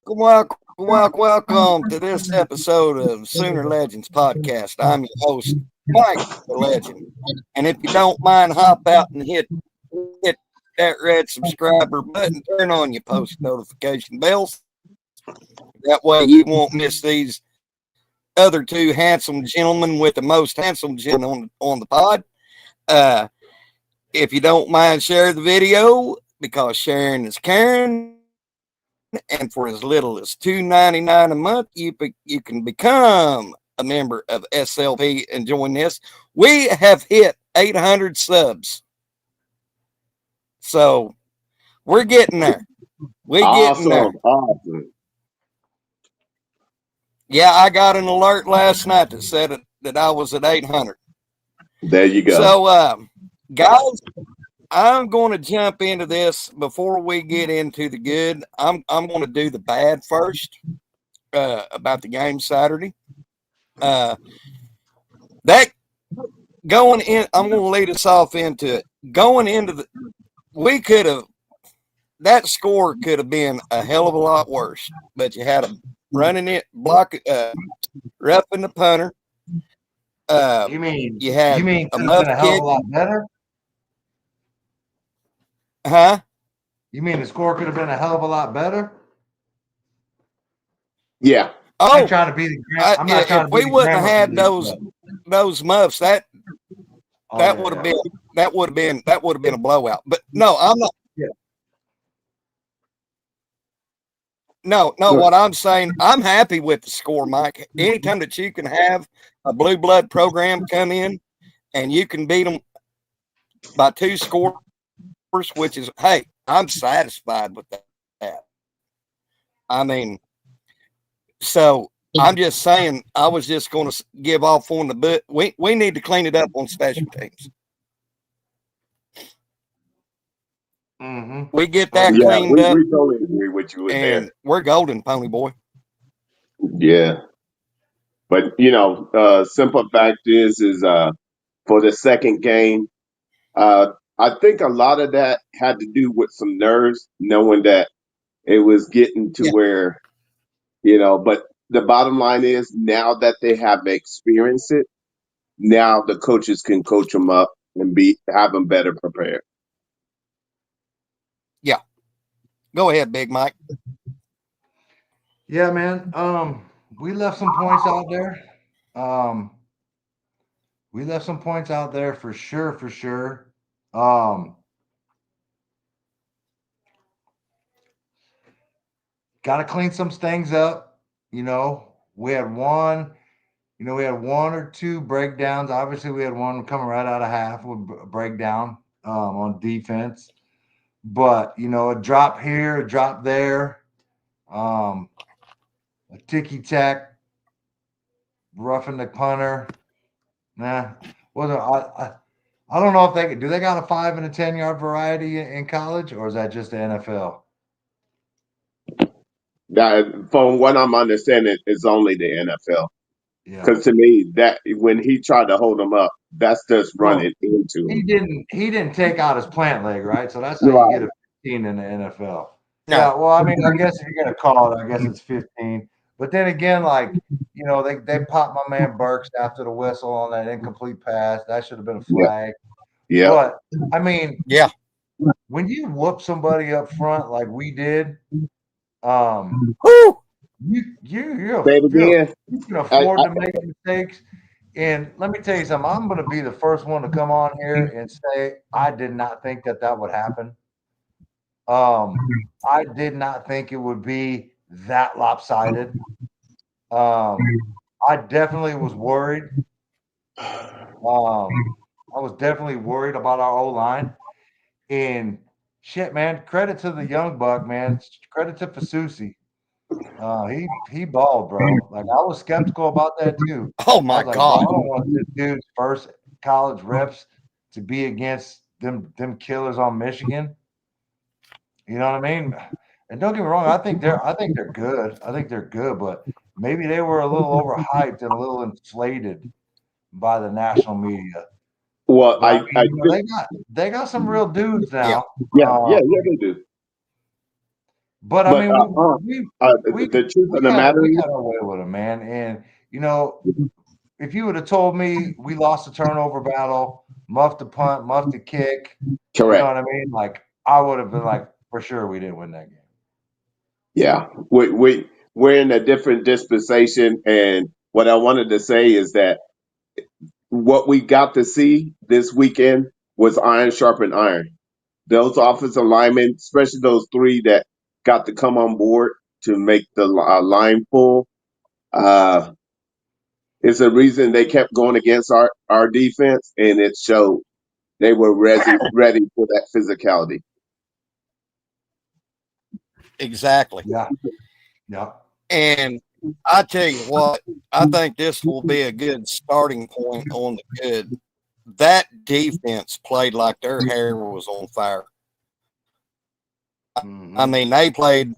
welcome to this episode of Sooner Legends Podcast. I'm your host, Mike the Legend. And if you don't mind, hop out and hit that red subscriber button, turn on your post notification bells. That way you won't miss these other two handsome gentlemen with the most handsome gentleman on the pod. If you don't mind, share the video because sharing is caring. And for as little as $2.99 a month, you can become a member of SLP and join this. We have hit 800 subs, so we're getting there. Awesome. Yeah, I got an alert last night that said that I was at 800. There you go. So, guys, I'm going to jump into this before we get into the good. I'm going to do the bad first about the game Saturday. That going in, I'm going to lead us off into it. Going into that score could have been a hell of a lot worse, but you had a running it, roughing the punter. You mean you had could have been a hell of a lot better? Huh? You mean the score could have been a hell of a lot better? Yeah. Oh, I'm trying to be the grand. I'm not trying if to we be wouldn't have had those muffs, that would have been a blowout. But no, I'm not. Yeah. No. What I'm saying, I'm happy with the score, Mike. Anytime that you can have a blue blood program come in and you can beat them by 2 scores, which is, hey, I'm satisfied with that. I mean, so I'm just saying, I was just going to give off on the butt. We need to clean it up on special teams. Mm-hmm. We get that cleaned up. We totally agree with you with and that. We're golden, Pony Boy. Yeah. But, simple fact is for the second game, I think a lot of that had to do with some nerves, knowing that it was getting to where, but the bottom line is now that they have experienced it, now the coaches can coach them up and have them better prepared. Yeah. Go ahead, Big Mike. Yeah, man. We left some points out there. We left some points out there for sure. Got to clean some things up. We had one or two breakdowns. Obviously, we had one coming right out of half with a breakdown on defense. But, a drop here, a drop there, a ticky-tack, roughing the punter. Nah. I don't know if they got a 5 and a 10-yard variety in college, or is that just the NFL? That, from what I'm understanding, it's only the NFL. Yeah. Because to me, that when he tried to hold him up, that's just running into him. He didn't take out his plant leg, right? So that's how you get a 15 in the NFL. No. Yeah, well, I mean, I guess if you're gonna call it, I guess it's 15. But then again, they popped my man Burks after the whistle on that incomplete pass. That should have been a flag. Yeah. But I mean, yeah, when you whoop somebody up front like we did, you can afford to make mistakes. And let me tell you something. I'm going to be the first one to come on here and say I did not think that would happen. I did not think it would be that lopsided. I definitely was worried. I was definitely worried about our O-line. And shit, man, credit to the young buck, man. Credit to Fasusi. He balled, bro. Like, I was skeptical about that too. Oh my God! I don't want this dude's first college reps to be against them killers on Michigan. You know what I mean? And don't get me wrong, I think they're good. I think they're good, but maybe they were a little overhyped and a little inflated by the national media. Well, but they got some real dudes now. Yeah, they do. But I But mean, the truth of the matter we is, got our way with him, man. And you know, if you would have told me we lost the turnover battle, muffed the punt, muffed the kick, you know correct. what I mean? Like I would have been like, for sure, we didn't win that game. Yeah, we're in a different dispensation, and what I wanted to say is that what we got to see this weekend was iron sharpened iron. Those offensive linemen, especially those three that got to come on board to make the line pull, uh, it's a reason they kept going against our defense, and it showed they were ready for that physicality. Exactly. Yeah, yeah. And I tell you what, I think this will be a good starting point on the good. That defense played like their hair was on fire. I mean, they played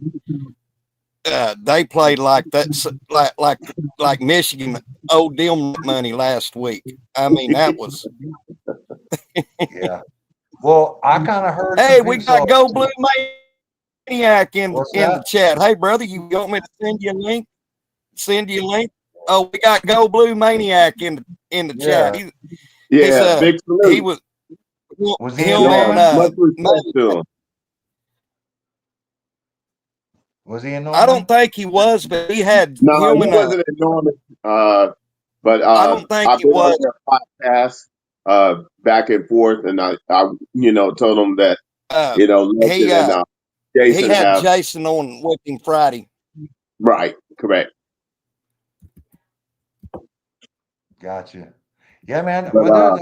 like that, like Michigan owed them money last week. I mean, that was. Yeah. Well, I kind of heard Hey, some we people. got Go Blue Maniac in What's the that? chat. Hey, brother, you want me to send you a link? Send you a link. Oh, we got Go Blue Maniac in the chat. Yeah. Yeah, big He salute. was Was he in him Yeah, and Norman? much respect to him. Was he in I don't Norman? think he was, but he had No, him he and wasn't enormous. But I don't think I've he been on was. their podcast back and forth, and I told them that Uh, Legend he and he Jason had have Jason on with him Friday. right, correct. Gotcha. Yeah, man. But Well,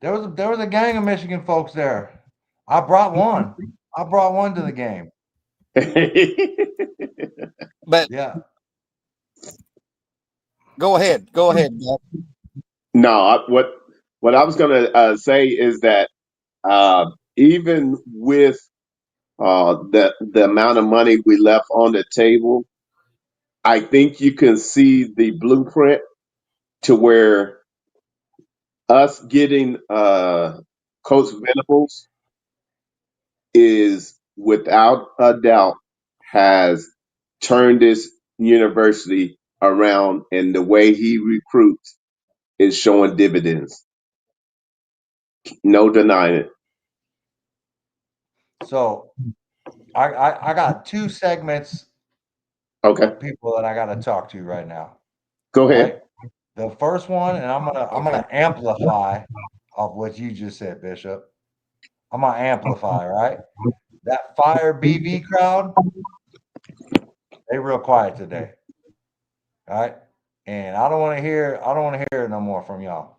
there was a gang of Michigan folks there. I brought one. I brought one to the game. But Yeah. go ahead, Bob. no, what I was gonna say is that even with the amount of money we left on the table, I think you can see the blueprint to where us getting Coach Venables is without a doubt has turned this university around, and the way he recruits is showing dividends. No denying it. So I got two segments Okay, of people that I got to talk to right now. go ahead. Right. The first one, and I'm gonna amplify off what you just said, Bishop. I'm gonna amplify, right? That fire BV crowd, they real quiet today. Right? And I don't want to hear it no more from y'all.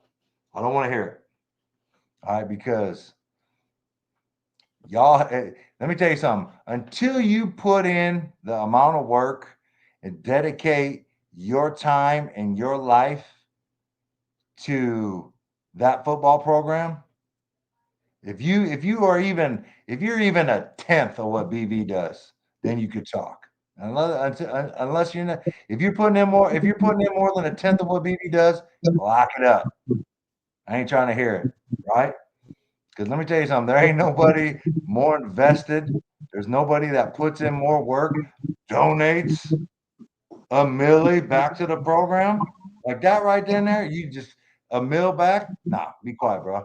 I don't want to hear it. All right, because y'all let me tell you something. Until you put in the amount of work and dedicate your time and your life to that football program, if you're even a tenth of what BV does, then you could talk. Unless you're not, if you're putting in more than a tenth of what BV does, lock it up. I ain't trying to hear it, right? Because let me tell you something, there ain't nobody more invested. There's nobody that puts in more work, donates a milli back to the program. Like that right there, you just a mill back. Nah, be quiet, bro.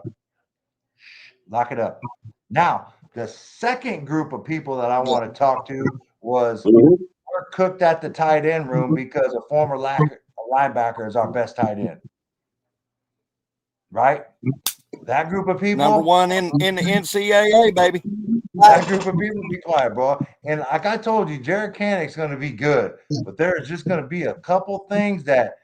Lock it up. Now, the second group of people that I want to talk to was Mhm. we're cooked at the tight end room because a former linebacker is our best tight end. Right? That group of Number people, one in the NCAA, baby. that group of people, be quiet, bro. And like I told you, Jared Canick's going to be good, but there's just going to be a couple things that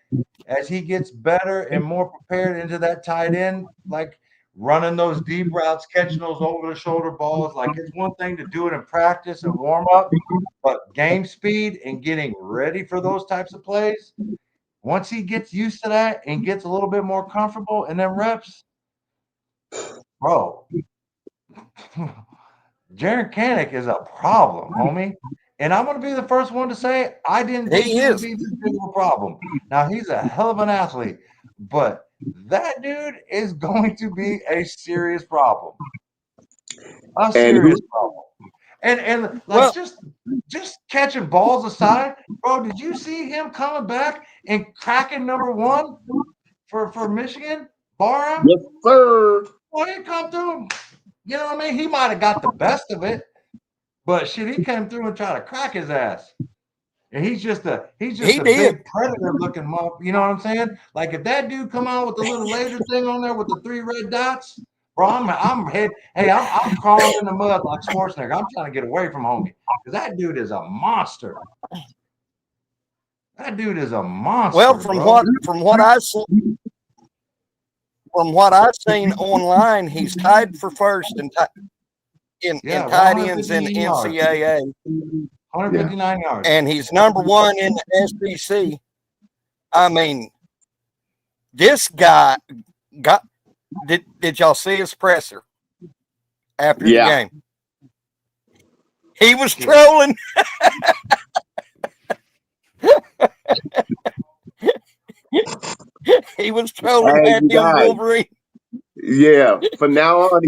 as he gets better and more prepared into that tight end, like running those deep routes, catching those over the shoulder balls, like it's one thing to do it in practice and warm up, but game speed and getting ready for those types of plays, once he gets used to that and gets a little bit more comfortable in them reps, bro, Jared Canick is a problem, homie. And I'm going to be the first one to say I didn't think He he would is. be this big of a problem. Now, he's a hell of an athlete, but that dude is going to be a serious problem. A And serious problem. And like Well, just catching balls aside, bro. Did you see him coming back and cracking number one for Michigan? Barham, Yes, sir. boy, he come through. You know what I mean? He might have got the best of it, but shit, he came through and tried to crack his ass. And he's just a he did. big predator looking mob. You know what I'm saying? Like if that dude come out with the little laser thing on there with the 3 red dots, bro, I'm crawling in the mud like Schwarzenegger. I'm trying to get away from homie because that dude is a monster. That dude is a monster. Well, bro. from what I've seen online, he's tied for first in tight ends in the 159 yards. NCAA, 159 yards. and he's number one in the SEC. I mean, this guy got. Did y'all see his presser after the game? He was trolling. He was trolling Matthew Wolverine. Yeah, from now on,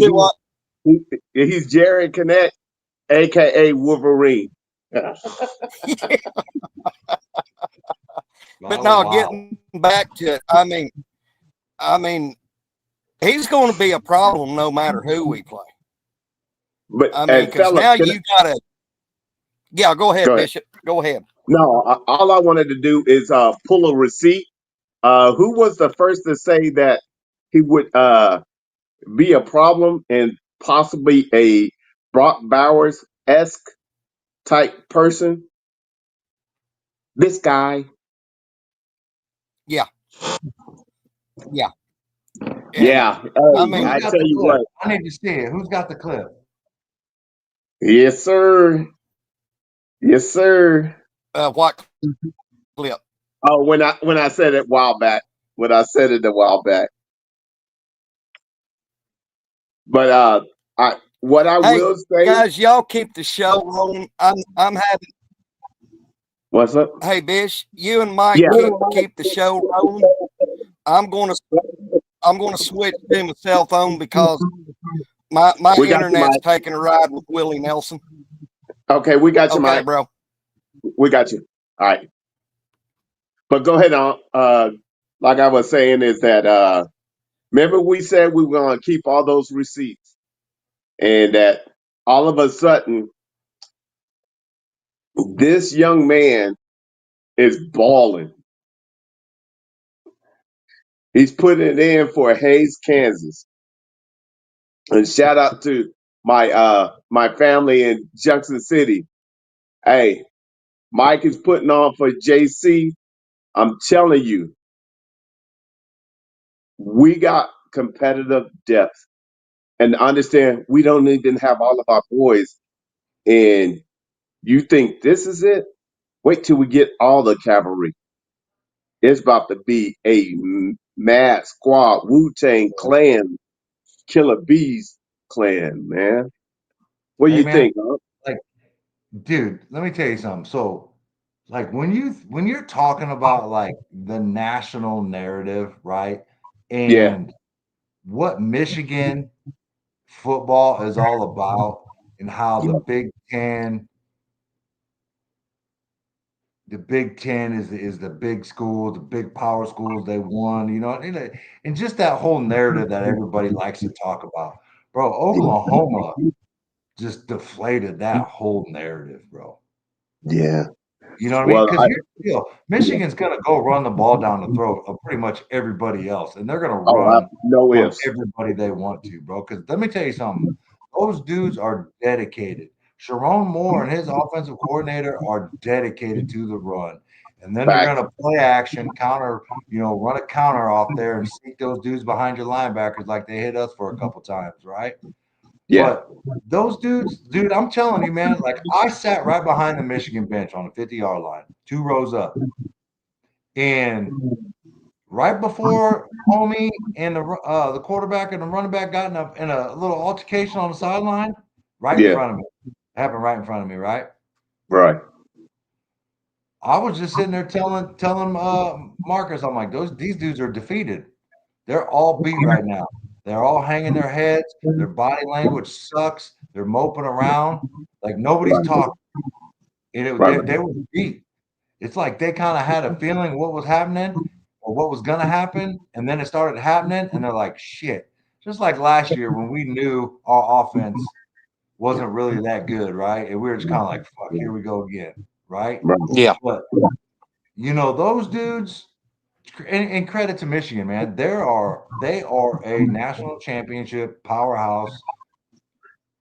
he's Jared Connect, aka Wolverine. But no, getting back to it, I mean, he's going to be a problem no matter who we play. But I mean, because now you gotta. Yeah, go ahead, Bishop. Go ahead. No, all I wanted to do is pull a receipt. Who was the first to say that he would be a problem and possibly a Brock Bowers-esque type person? This guy. Yeah. Yeah. I mean, I tell you what. I need to see it. Who's got the clip? Yes, sir. Yes, sir. What clip? Oh, when I said it a while back. But what I will say, guys, y'all keep the show rolling. I'm having. What's up? Hey, Bish, you and Mike keep the show rolling. I'm gonna switch to my cell phone because my internet's taking a ride with Willie Nelson. Okay, we got you, Mike. Bro. We got you. All right. But go ahead on. Like I was saying, is that remember we said we were going to keep all those receipts, and that all of a sudden this young man is balling. He's putting it in for Hays, Kansas. And shout out to my family in Junction City. Hey, Mike is putting on for JC. I'm telling you, we got competitive depth. And understand, we don't even have all of our boys. And you think this is it? Wait till we get all the cavalry. It's about to be a mad squad, Wu-Tang Clan, Killer Bees clan, man. What do you think? Huh? Like, dude, let me tell you something. So, like when you're talking about like the national narrative, right? And what Michigan football is all about and how the Big Ten is the big schools, the big power schools they won, you know, and just that whole narrative that everybody likes to talk about. Bro, Oklahoma just deflated that whole narrative, bro. Yeah. You know what I mean? Because here's the deal. Michigan's going to go run the ball down the throat of pretty much everybody else. And they're going to run everybody they want to, bro. Because let me tell you something. Those dudes are dedicated. Sharon Moore and his offensive coordinator are dedicated to the run. And then they're going to play action, counter, run a counter off there and sneak those dudes behind your linebackers like they hit us for a couple times, right? Yeah. But those dudes, dude, I'm telling you, man, like I sat right behind the Michigan bench on the 50-yard line, 2 rows up. And right before homie and the quarterback and the running back got in a little altercation on the sideline, in front of me. Happened right in front of me, right? Right. I was just sitting there telling Marcus, I'm like, these dudes are defeated. They're all beat right now. They're all hanging their heads. Their body language sucks. They're moping around like nobody's Right. talking. And Right. they were beat. It's like they kind of had a feeling what was happening or what was going to happen, and then it started happening, and they're like, "Shit!" Just like last year when we knew our offense wasn't really that good, right? And we were just kind of like, "Fuck, here we go again," right? Right. Yeah. But those dudes. And credit to Michigan, man. They are a national championship powerhouse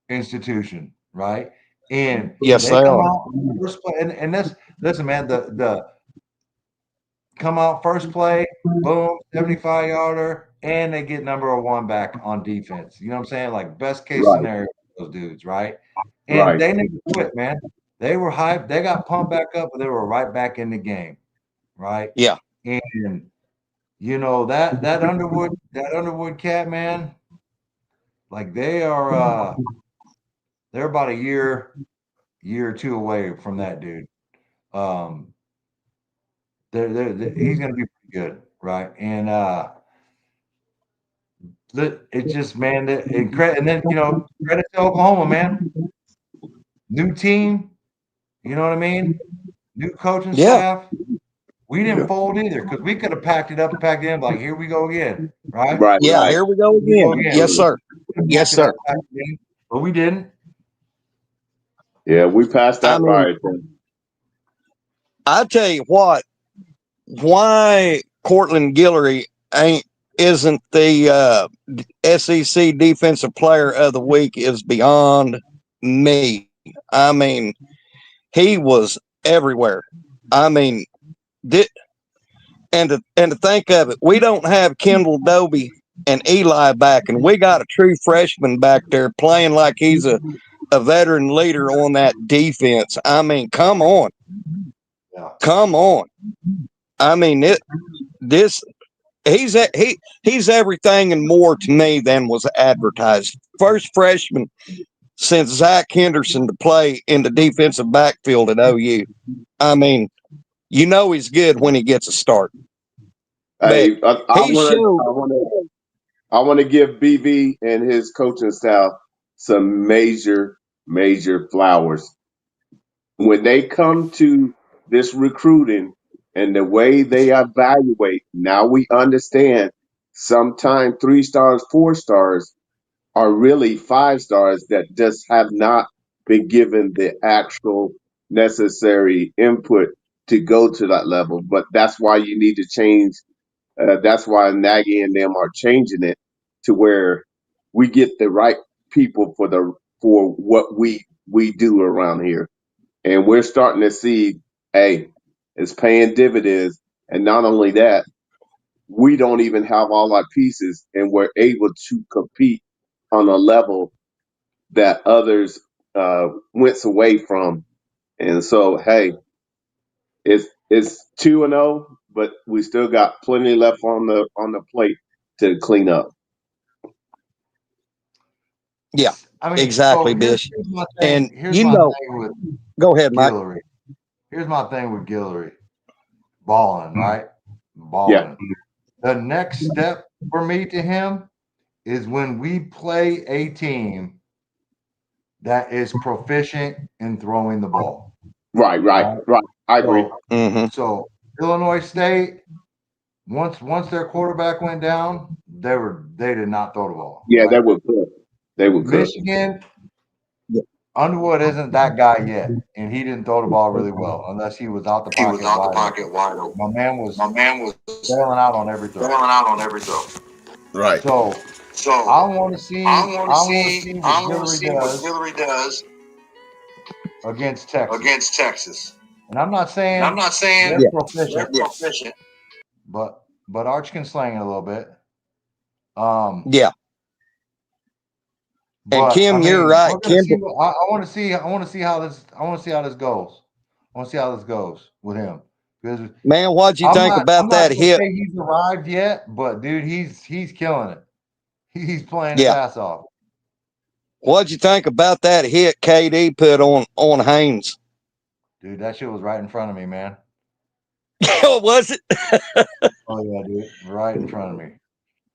institution, right? And Yes, they they come are. out first play, and this listen, man. The come out first play, boom, 75 yarder, and they get number one back on defense. You know what I'm saying? Like best case Right. scenario for those dudes, right? And Right. they never quit, man. They were hyped. They got pumped back up, but they were right back in the game, right? Yeah. And that Underwood cat, man, like they're about a year or two away from that dude. He's gonna be pretty good, right? And it's just, man, and then credit to Oklahoma, man. New team, you know what I mean? New coaching Yeah. staff. We didn't fold either because we could have packed it up and packed it in like, here we go again, right? Right. Yeah. Right. Here we go again. Yes, sir. Yes, sir. But we didn't. Yeah, we passed that I mean, by. I tell you what, why Cortland Guillory isn't the SEC Defensive Player of the Week is beyond me. I mean, he was everywhere. I mean, and to think of it, we don't have Kendall Doby and Eli back, and we got a true freshman back there playing like he's a veteran leader on that defense. I mean, come on. Yeah. Come on. I mean, he's everything and more to me than was advertised. First freshman since Zach Henderson to play in the defensive backfield at OU. I mean, he's good when he gets a start. Hey, But I he want showed. I want to give BV and his coaching staff some major, major flowers. When they come to this recruiting and the way they evaluate, now we understand sometimes 3 stars, 4 stars are really 5 stars that just have not been given the actual necessary input to go to that level. But that's why you need to change. That's why Nagy and them are changing it to where we get the right people for what we do around here, and we're starting to see, hey, it's paying dividends. And not only that, we don't even have all our pieces, and we're able to compete on a level that others went away from. And so, hey, it's 2-0, but we still got plenty left on the plate to clean up. Yeah, I mean, exactly, so Bish. here's my thing. And Here's my thing with go ahead, Mike. Guillory. Here's my thing with Guillory. Balling, right? Yeah. Balling. The next step for me to him is when we play a team that is proficient in throwing the ball. Right. I agree. So Illinois State, once their quarterback went down, they did not throw the ball. Yeah, right? they were good. They were good. Michigan, Underwood isn't that guy yet, and he didn't throw the ball really well unless he was out the pocket wide open. My man was bailing out on every throw. Right. So I want to see what Guillory does against Texas. And I'm not saying they're proficient, but Arch can slang it a little bit. Yeah. And Kim, you're right. Kim, I want to see how this goes. I want to see how this goes with him. Because man, what'd you think about that hit? He's arrived yet, but dude, he's killing it. He's playing his ass off. What'd you think about that hit KD put on Haynes? Dude, that shit was right in front of me, man. Was it? Oh yeah, dude, right in front of me.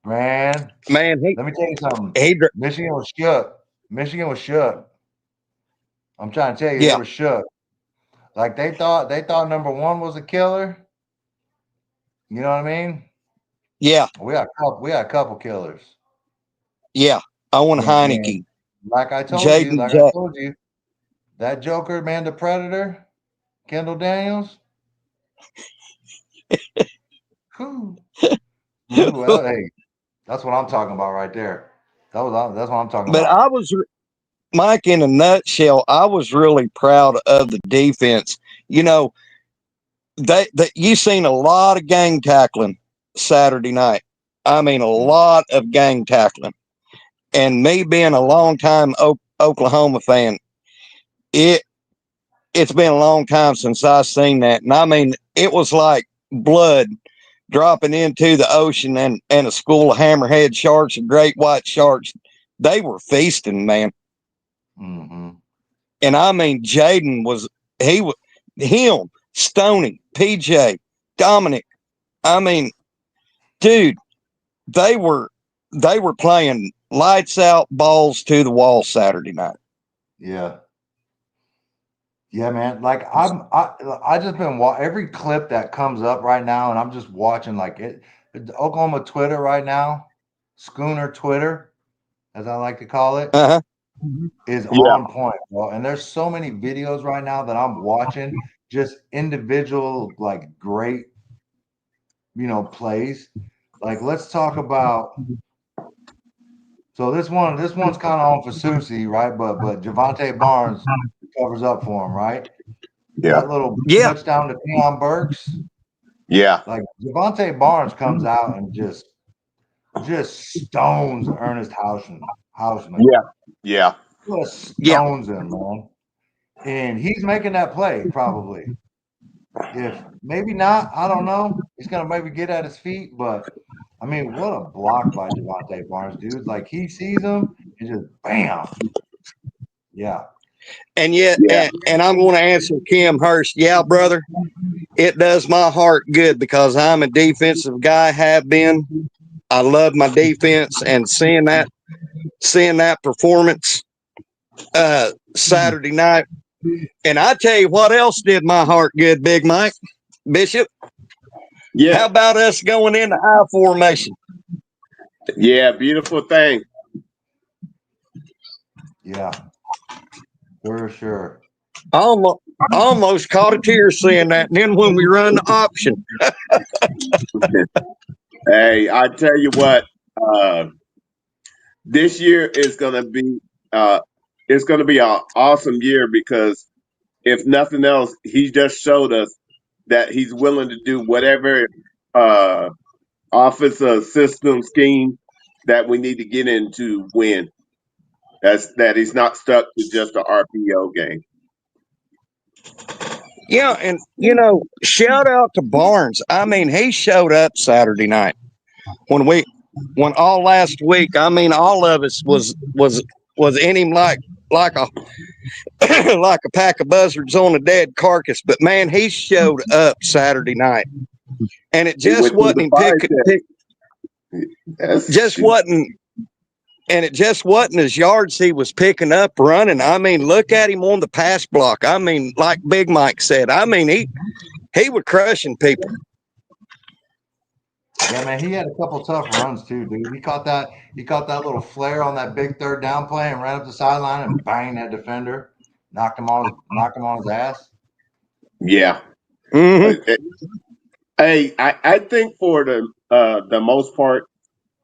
Man, Man, let me tell you something. he Michigan was shook. Michigan was shook. I'm trying to tell you, they yeah, were shook. Like they thought number one was a killer. You know what I mean? yeah, We had a couple killers. yeah. Owen And Heineke, like I told you, Jaden Jack. that Joker, man, the Predator, Kendall Daniels. Whew. Well, hey, that's what I'm talking about right there. That's what I'm talking But about. Mike, in a nutshell, I was really proud of the defense. You know, you seen a lot of gang tackling Saturday night. I mean, a lot of gang tackling. And me being a long time Oklahoma fan, it's been a long time since I seen that. And I mean, it was like blood dropping into the ocean, and a school of hammerhead sharks and great white sharks. They were feasting, man. Mm-hmm. And I mean, Jaden him, Stoney, PJ, Dominic. I mean, dude, they were playing lights out, balls to the wall Saturday night. Yeah. Yeah, man. Like I just been every clip that comes up right now, and I'm just watching like Oklahoma Twitter right now, Schooner Twitter, as I like to call it, Uh-huh. is Yeah. on point, bro. And there's so many videos right now that I'm watching, just individual like great, plays. Like let's talk about. So this one's kind of on for Susie, right? But Javante Barnes covers up for him, right? Yeah. That little Yeah. touchdown to Deion Burks. Yeah. Like Javante Barnes comes out and just stones Ernest Hausman. Yeah. Just Yeah. stones him, man. And he's making that play probably. If maybe not, I don't know. He's gonna maybe get at his feet, but I mean, what a block by Javante Barnes, dude. Like he sees him and just bam. Yeah. And yet, Yeah. and I'm going to answer Kim Hurst. Yeah, brother, it does my heart good because I'm a defensive guy, have been. I love my defense, and seeing that performance Saturday night. And I tell you what else did my heart good, Big Mike Bishop. Yeah. How about us going into I formation? Yeah. Beautiful thing. Yeah. For sure. I almost caught a tear seeing that. And then when we run the option, Hey, I tell you what, this year is gonna be it's gonna be an awesome year because if nothing else, he just showed us that he's willing to do whatever offensive system scheme that we need to get into win. That he's not stuck to just an RPO game. yeah, and shout out to Barnes. I mean, he showed up Saturday night when all last week. I mean, all of us was in him like a like a pack of buzzards on a dead carcass. But man, he showed up Saturday night, and it just wasn't him it just wasn't his yards he was picking up running. I mean, look at him on the pass block. I mean, like Big Mike said, I mean, he was crushing people. Yeah, man, he had a couple tough runs too, dude. He caught that little flare on that big third down play and ran up the sideline and bang that defender, knocked him on his ass. Yeah. Mm-hmm. Hey, I think for the most part,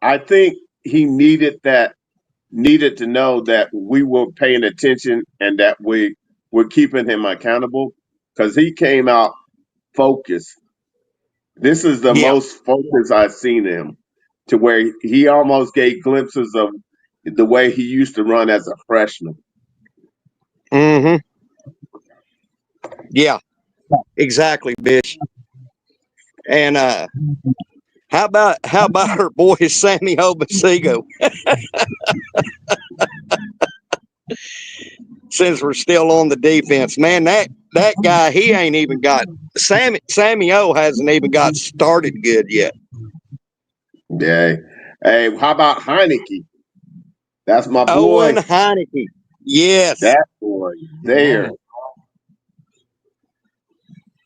I think he needed to know that we were paying attention and that we were keeping him accountable because he came out focused. This is the most focused I've seen him to where he almost gave glimpses of the way he used to run as a freshman. Mm-hmm. Yeah, exactly, bitch. And how about our boy Sammy Obasiggo? Since we're still on the defense, man, that guy, he ain't even got Sammy O hasn't even got started good yet. Yeah. Hey, how about Heineke? That's my Owen boy. Heineke. Yes. That boy there.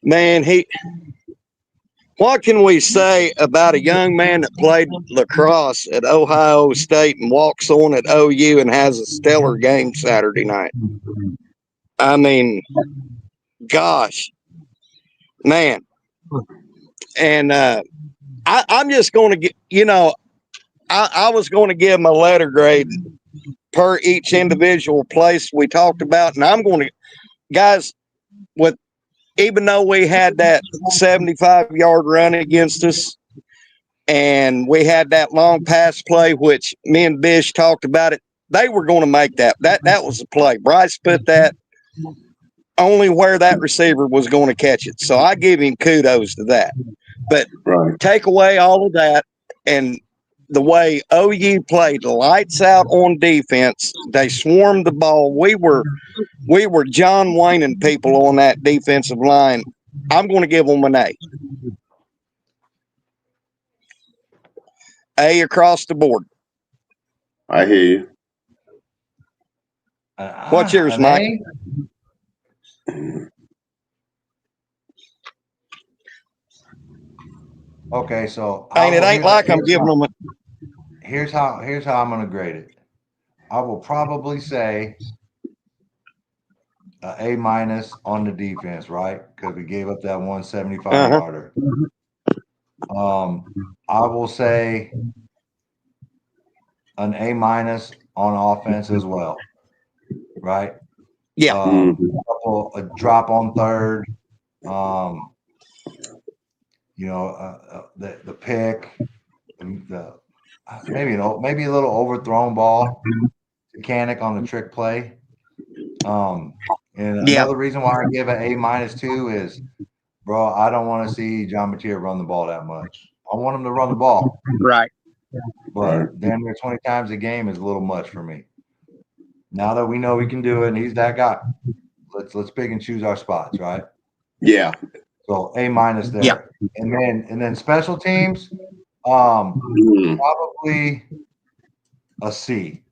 Man, what can we say about a young man that played lacrosse at Ohio State and walks on at OU and has a stellar game Saturday night? I mean, gosh, man. And I'm just going to get, I was going to give him a letter grade per each individual place we talked about. And I'm going to, guys, even though we had that 75-yard run against us and we had that long pass play, which me and Bish talked about it, they were going to make that. That was the play. Bryce put that only where that receiver was going to catch it. So I give him kudos to that. But take away all of that and the way OU played lights out on defense, they swarmed the ball. We were John Wayne and people on that defensive line. I'm going to give them an A. A across the board. I hear you. What's yours, Mike? Okay, so it ain't like I'm giving them. Here's how I'm going to grade it. I will probably say A- on the defense, right? Because we gave up that 175 yarder. I will say an A- on offense as well, right? Yeah. A drop on third. The pick, maybe a little overthrown ball to Kanik on the trick play. And another reason why I give an A- too is, bro, I don't want to see John Mateer run the ball that much. I want him to run the ball. Right. But damn near 20 times a game is a little much for me. Now that we know he can do it and he's that guy, let's pick and choose our spots, right? Yeah. So A- there. Yeah. And then special teams, probably a C,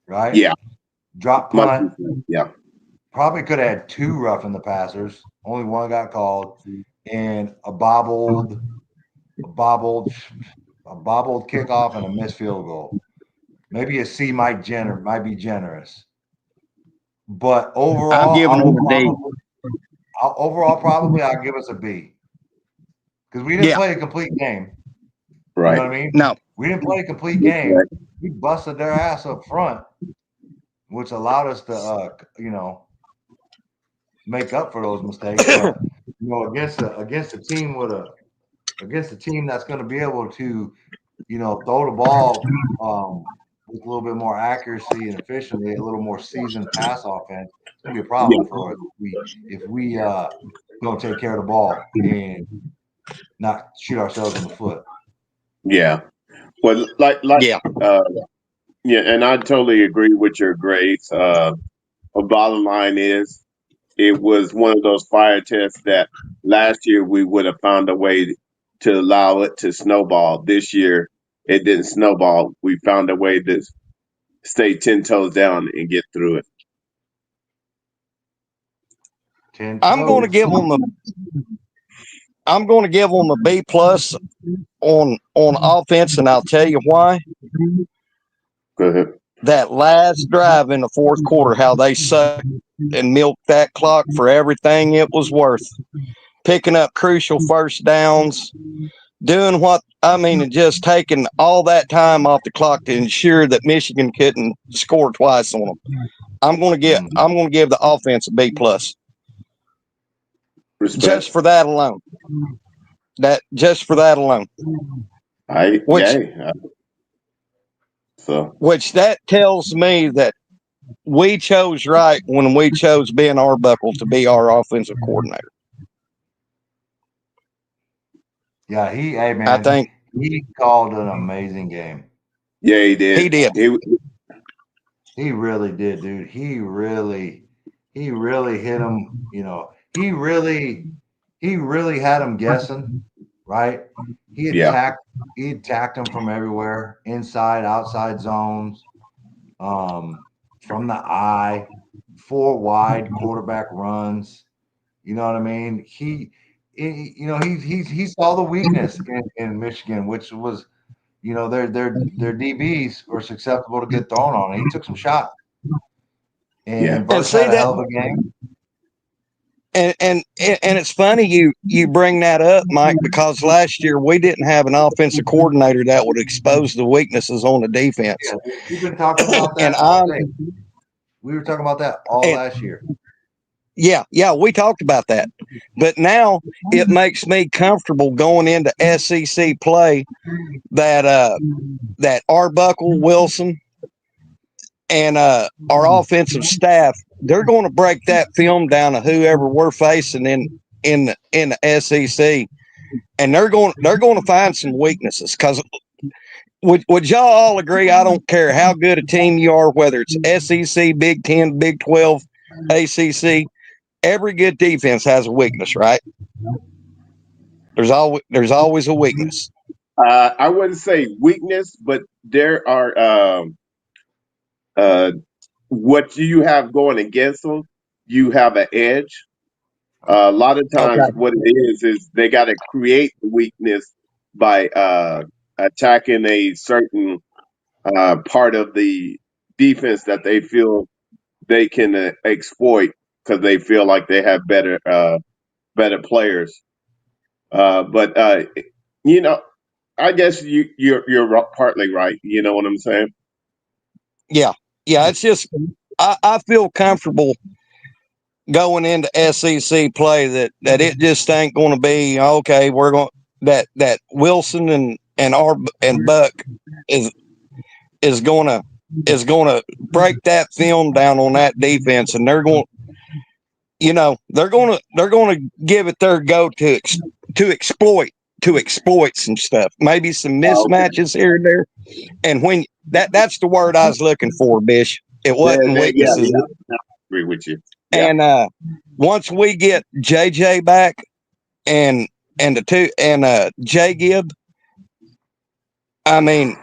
right? Yeah. Drop punt. Yeah. Probably could have had 2 roughing the passers. Only one got called. And a bobbled kickoff and a missed field goal. Maybe a C might be generous. But overall, I'm giving them a D. Probably I'll give us a B. Because we didn't play a complete game. Right. You know what I mean? No. We didn't play a complete game. We busted their ass up front, which allowed us to make up for those mistakes. But against a team that's going to be able to, throw the ball with a little bit more accuracy and efficiently, a little more seasoned pass offense, it's going to be a problem for us if we don't take care of the ball and not shoot ourselves in the foot. Yeah. Well, and I totally agree with your grades. The bottom line is, it was one of those fire tests that last year we would have found a way to allow it to snowball. This year it didn't snowball. We found a way to stay 10 toes down and get through it. I'm going to give them a B plus on offense, and I'll tell you why. Go ahead. That last drive in the fourth quarter, how they sucked and milked that clock for everything it was worth. Picking up crucial first downs, doing and just taking all that time off the clock to ensure that Michigan couldn't score twice on them. I'm going to give the offense a B plus. Respect. Just for that alone. Which that tells me that we chose right when we chose Ben Arbuckle to be our offensive coordinator. Yeah, I think he called an amazing game. Yeah, he did. He did. He really did, dude. He really hit him. He really had him guessing, right? He Yeah. attacked him from everywhere, inside, outside zones, from the eye, 4 wide quarterback runs. You know what I mean? He saw the weakness in Michigan, which was, their DBs were susceptible to get thrown on. He took some shots, Yeah. and And Burks see had a that, hell of a game. and it's funny you bring that up, Mike, because last year we didn't have an offensive coordinator that would expose the weaknesses on the defense. Yeah, we've been talking about And that all day. We were talking about that all and last year. yeah, we talked about that. But now it makes me comfortable going into SEC play that Arbuckle, Wilson, and our offensive staff, they're going to break that film down to whoever we're facing in the SEC, and they're going to find some weaknesses. Because would y'all all agree? I don't care how good a team you are, whether it's SEC, Big 10, Big 12, ACC. Every good defense has a weakness, right? There's always a weakness. I wouldn't say weakness, but there are uh, what you have going against them. You have an edge. A lot of times, Okay. what it is they got to create the weakness by attacking a certain part of the defense that they feel they can exploit because they feel like they have better players. But you know, I guess you're partly right. You know what I'm saying? Yeah. It's just I feel comfortable going into SEC play that it just ain't going to be okay. We're going that Wilson and Buck is going to break that film down on that defense, and they're going to give it their go to exploit some stuff, maybe some Okay. mismatches here and there. And when that's the word I was looking for, Bish. It wasn't Yeah, weaknesses. I agree with you. Yeah. And once we get JJ back and the two and J Gibb, I mean,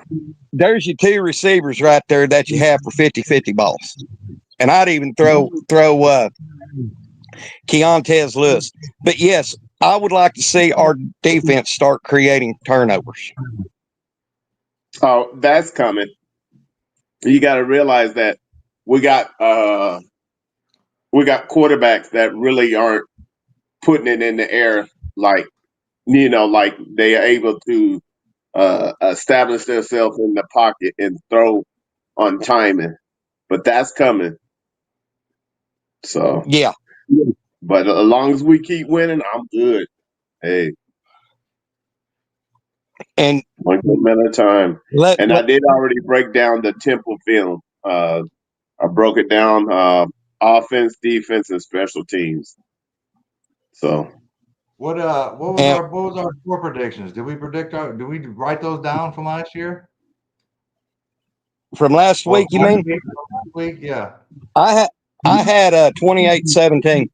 there's your two receivers right there that you have for 50-50 balls. And I'd even throw Keontez Lewis. But yes, I would like to see our defense start creating turnovers. Oh, that's coming. You got to realize that we got quarterbacks that really aren't putting it in the air like like they are able to establish themselves in the pocket and throw on timing. But that's coming. So, Yeah. but as long as we keep winning, I'm good. Hey, And one game at a time. And I did already break down the Temple film. I broke it down offense, defense, and special teams. So What was our score predictions? Did we write those down from last year? from last week, you mean? Last week, yeah. I had 28-17.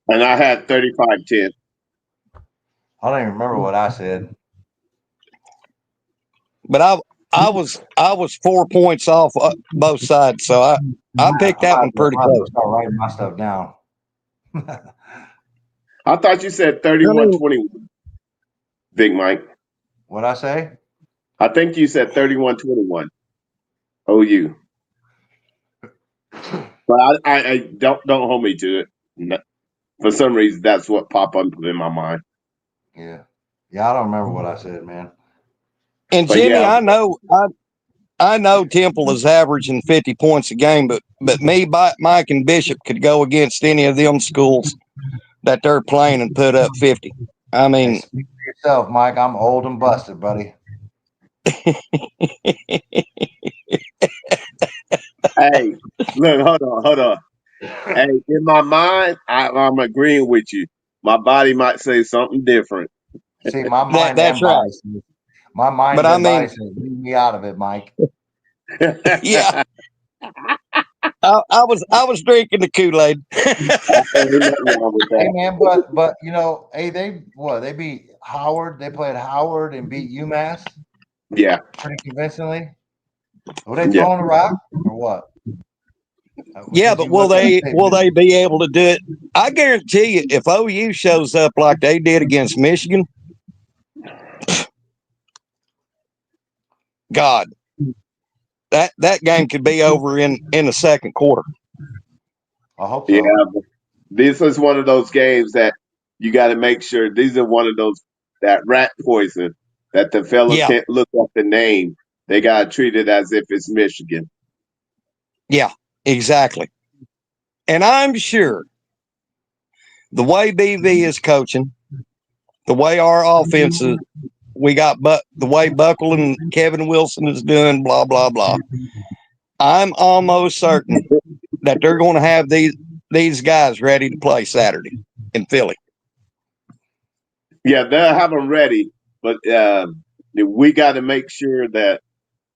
And I had 35-10. I don't even remember what I said. But I was 4 points off both sides, so I picked that one pretty close. Start writing my stuff down. I thought you said 31-21, Big Mike. What'd I say? I think you said 31-21. OU. But I don't hold me to it. No. For some reason, that's what popped up in my mind. Yeah, I don't remember what I said, man. And But Jimmy, yeah. I know Temple is averaging 50 points a game, but me, Mike, and Bishop could go against any of them schools that they're playing and put up 50. I mean, hey, speak for yourself, Mike. I'm old and busted, buddy. Hey, look, hold on. Hey, in my mind, I'm agreeing with you. My body might say something different. See, my mind that's and right. body says, my mind But and body says, leave me out of it, Mike. Yeah. I was drinking the Kool-Aid. Ain't nothing wrong with Hey that. man, but you know, hey, they beat Howard. They played Howard and beat UMass Yeah, pretty convincingly. Were they yeah. throwing the rock or what? Yeah, Did but you look at the tape? will they be able to do it? I guarantee you, if OU shows up like they did against Michigan, God, that game could be over in the second quarter. I hope Yeah, so. but this is one of those games that you got to make sure. These are one of those that rat poison that the fella Yeah, can't look up the name. They got to treat it as if it's Michigan. yeah, exactly. And I'm sure the way BV is coaching, the way our offense is, we got but the way Buckle and Kevin Wilson is doing, blah blah blah. I'm almost certain that they're going to have these guys ready to play Saturday in Philly. Yeah, they'll have them ready, but we got to make sure that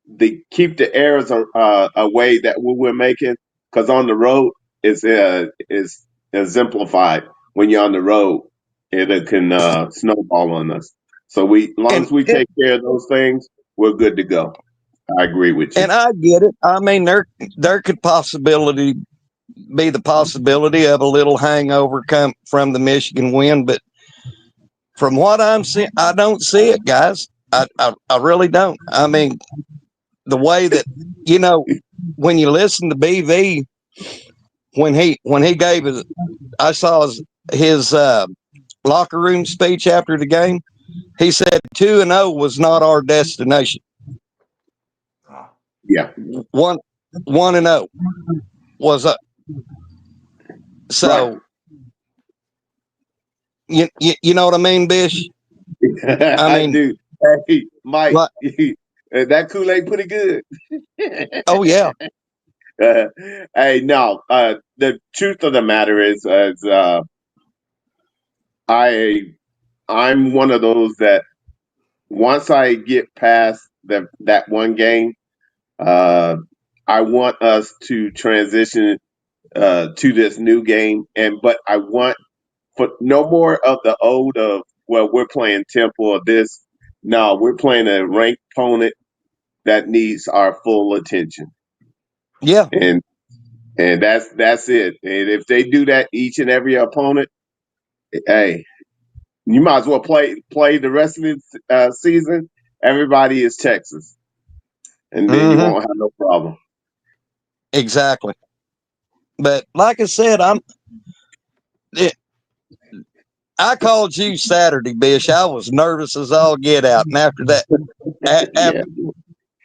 they keep the errors away that we're making, because on the road is exemplified. When you're on the road, it can snowball on us. So as long And as we take care of those things, we're good to go. I agree with you. and I get it. I mean, there could be the possibility of a little hangover come from the Michigan win, but from what I'm seeing, I don't see it, guys. I really don't. I mean, the way that when you listen to BV when he gave I saw his locker room speech after the game. He said 2-0 was not our destination. Yeah, 1-0 was up. So you know what I mean, Bish? right. I I mean, do. Hey, Mike, like, that Kool-Aid pretty good. oh yeah, Hey, no. The truth of the matter is I'm one of those that once I get past that one game, uh, I want us to transition to this new game, but I want for no more of the old of, well, we're playing Temple or this. No, we're playing a ranked opponent that needs our full attention, yeah, and that's it. And if they do that each and every opponent, hey, you might as well play the rest of the season. Everybody is Texas, and then you hmm won't have no problem. exactly. But like I said, I called you Saturday, Bish. I was nervous as all get out, and after that, Yeah,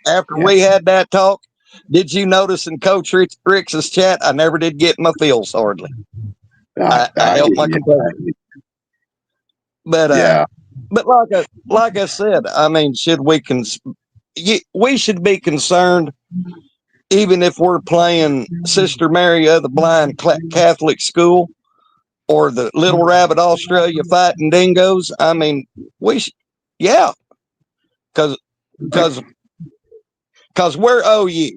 after yeah. we had that talk, did you notice in Coach Rick's chat? I never did get my feels hardly. I I hear held my you. composure, but Yeah, like I said, I mean, we should be concerned, even if we're playing Sister Mary of the Blind Catholic School or the Little Rabbit Australia Fighting Dingoes. I mean, yeah, because because we're OU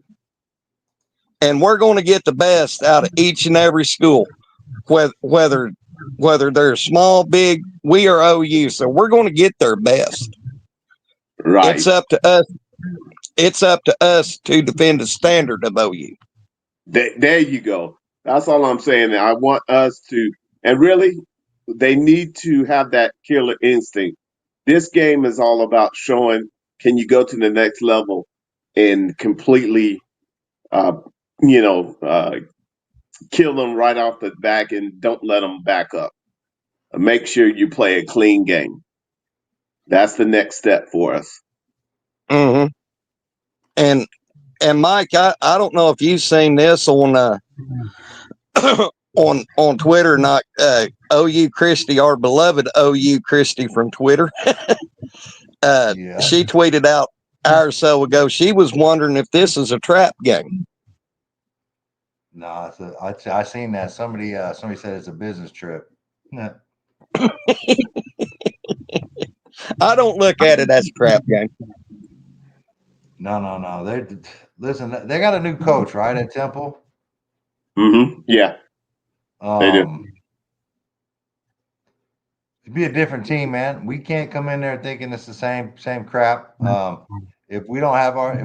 and we're going to get the best out of each and every school, whether they're small, big. We are OU, so we're going to get their best. right. It's up to us. It's up to us to defend the standard of OU. There you go. That's all I'm saying. I want us to, and really, they need to have that killer instinct. This game is all about showing, can you go to the next level and completely, uh, you know, kill them right off the back and don't let them back up. Make sure you play a clean game. That's the next step for us. Mm-hmm. And Mike, I don't know if you've seen this on on Twitter or not. OU Christie, our beloved OU Christie from Twitter, Yeah. she tweeted out an hour or so ago. She was wondering if this is a trap game. No, I seen that. Somebody said it's a business trip. Yeah. I don't look at it as a trap game. No. Listen. They got a new coach, right, at Temple. Yeah, they do. To be a different team, man. We can't come in there thinking it's the same crap. If we don't have our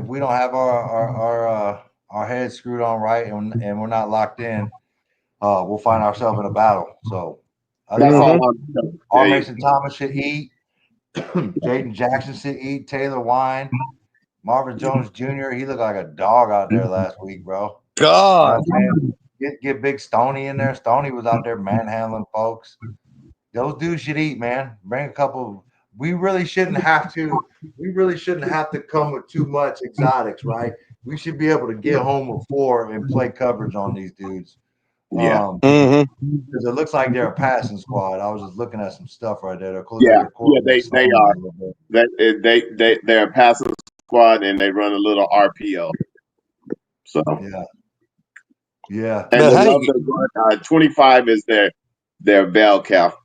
heads screwed on right and we're not locked in, we'll find ourselves in a battle. So I think That's Mhm. all I'm saying. R. Hey, Mason Thomas should eat. Jaden Jackson should eat. Taylor Wine, Marvin Jones Jr. He looked like a dog out there last week, bro. God. Get Big Stoney in there. Stoney was out there manhandling folks. Those dudes should eat, man. Bring a couple. We really shouldn't have to. We really shouldn't have to come with too much exotics, right? We should be able to get home with 4 and play coverage on these dudes. yeah, Mhm. Because it looks like they're a passing squad. I was just looking at some stuff right there. They're yeah, their yeah. quarterback They slowing are. down a little bit. They're a passive squad and they run a little RPO. So Yeah. and But they hey, love the run. 25 is their bell cow.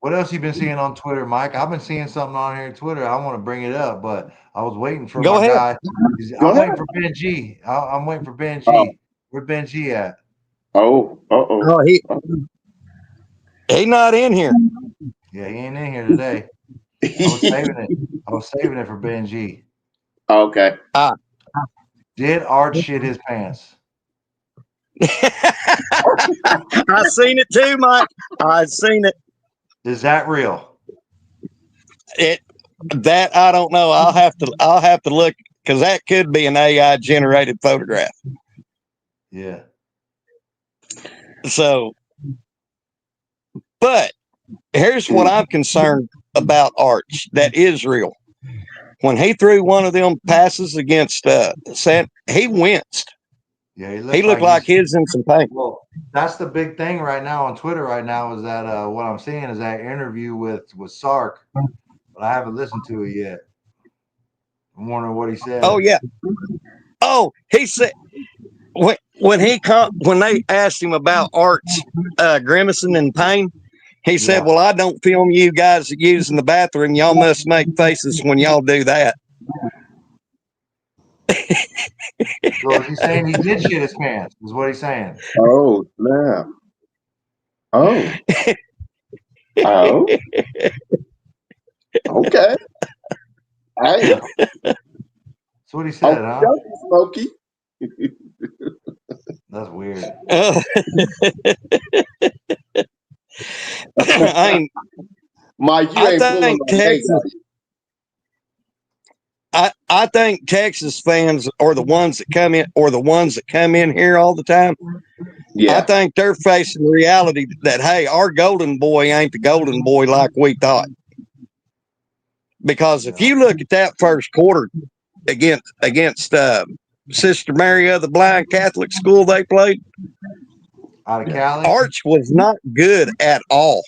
What else you been seeing on Twitter, Mike? I've been seeing something on here on Twitter. I want to bring it up, but I was waiting for go my ahead. guy. Go I'm ahead. waiting for Ben G. I'm waiting for Ben Oh, G. Where Ben G at? oh, Oh, he not in here. Yeah, he ain't in here today. I was saving it. I was saving it for Ben G. Okay. Did Art shit his pants? I seen it too, Mike. I seen it. Is that real? That I don't know. I'll have to look because that could be an AI generated photograph. Yeah. So, but here's what I'm concerned about Arch. That is real. When he threw one of them passes against he winced. Yeah, He looked like he was in some pain. Well, that's the big thing right now on Twitter right now is that what I'm seeing is that interview with Sark, but I haven't listened to it yet. I'm wondering what he said. Oh yeah. Oh, he said when they asked him about Arch grimacing in pain, he said, Yeah. "Well, I don't film you guys using the bathroom. Y'all must make faces when y'all do that." So is he saying he did shit his pants? Is what he's saying. Oh, snap. Oh. Oh. Okay. Hey. That's what he said, huh? Smokey. That's weird. Mike, you I ain't pulling think my leg, Texas. I think Texas fans are the ones that come in here all the time. Yeah. I think they're facing the reality that hey, our golden boy ain't the golden boy like we thought. Because if you look at that first quarter against Sister Mary of the Blind Catholic School they played, Out of Cali? Arch was not good at all.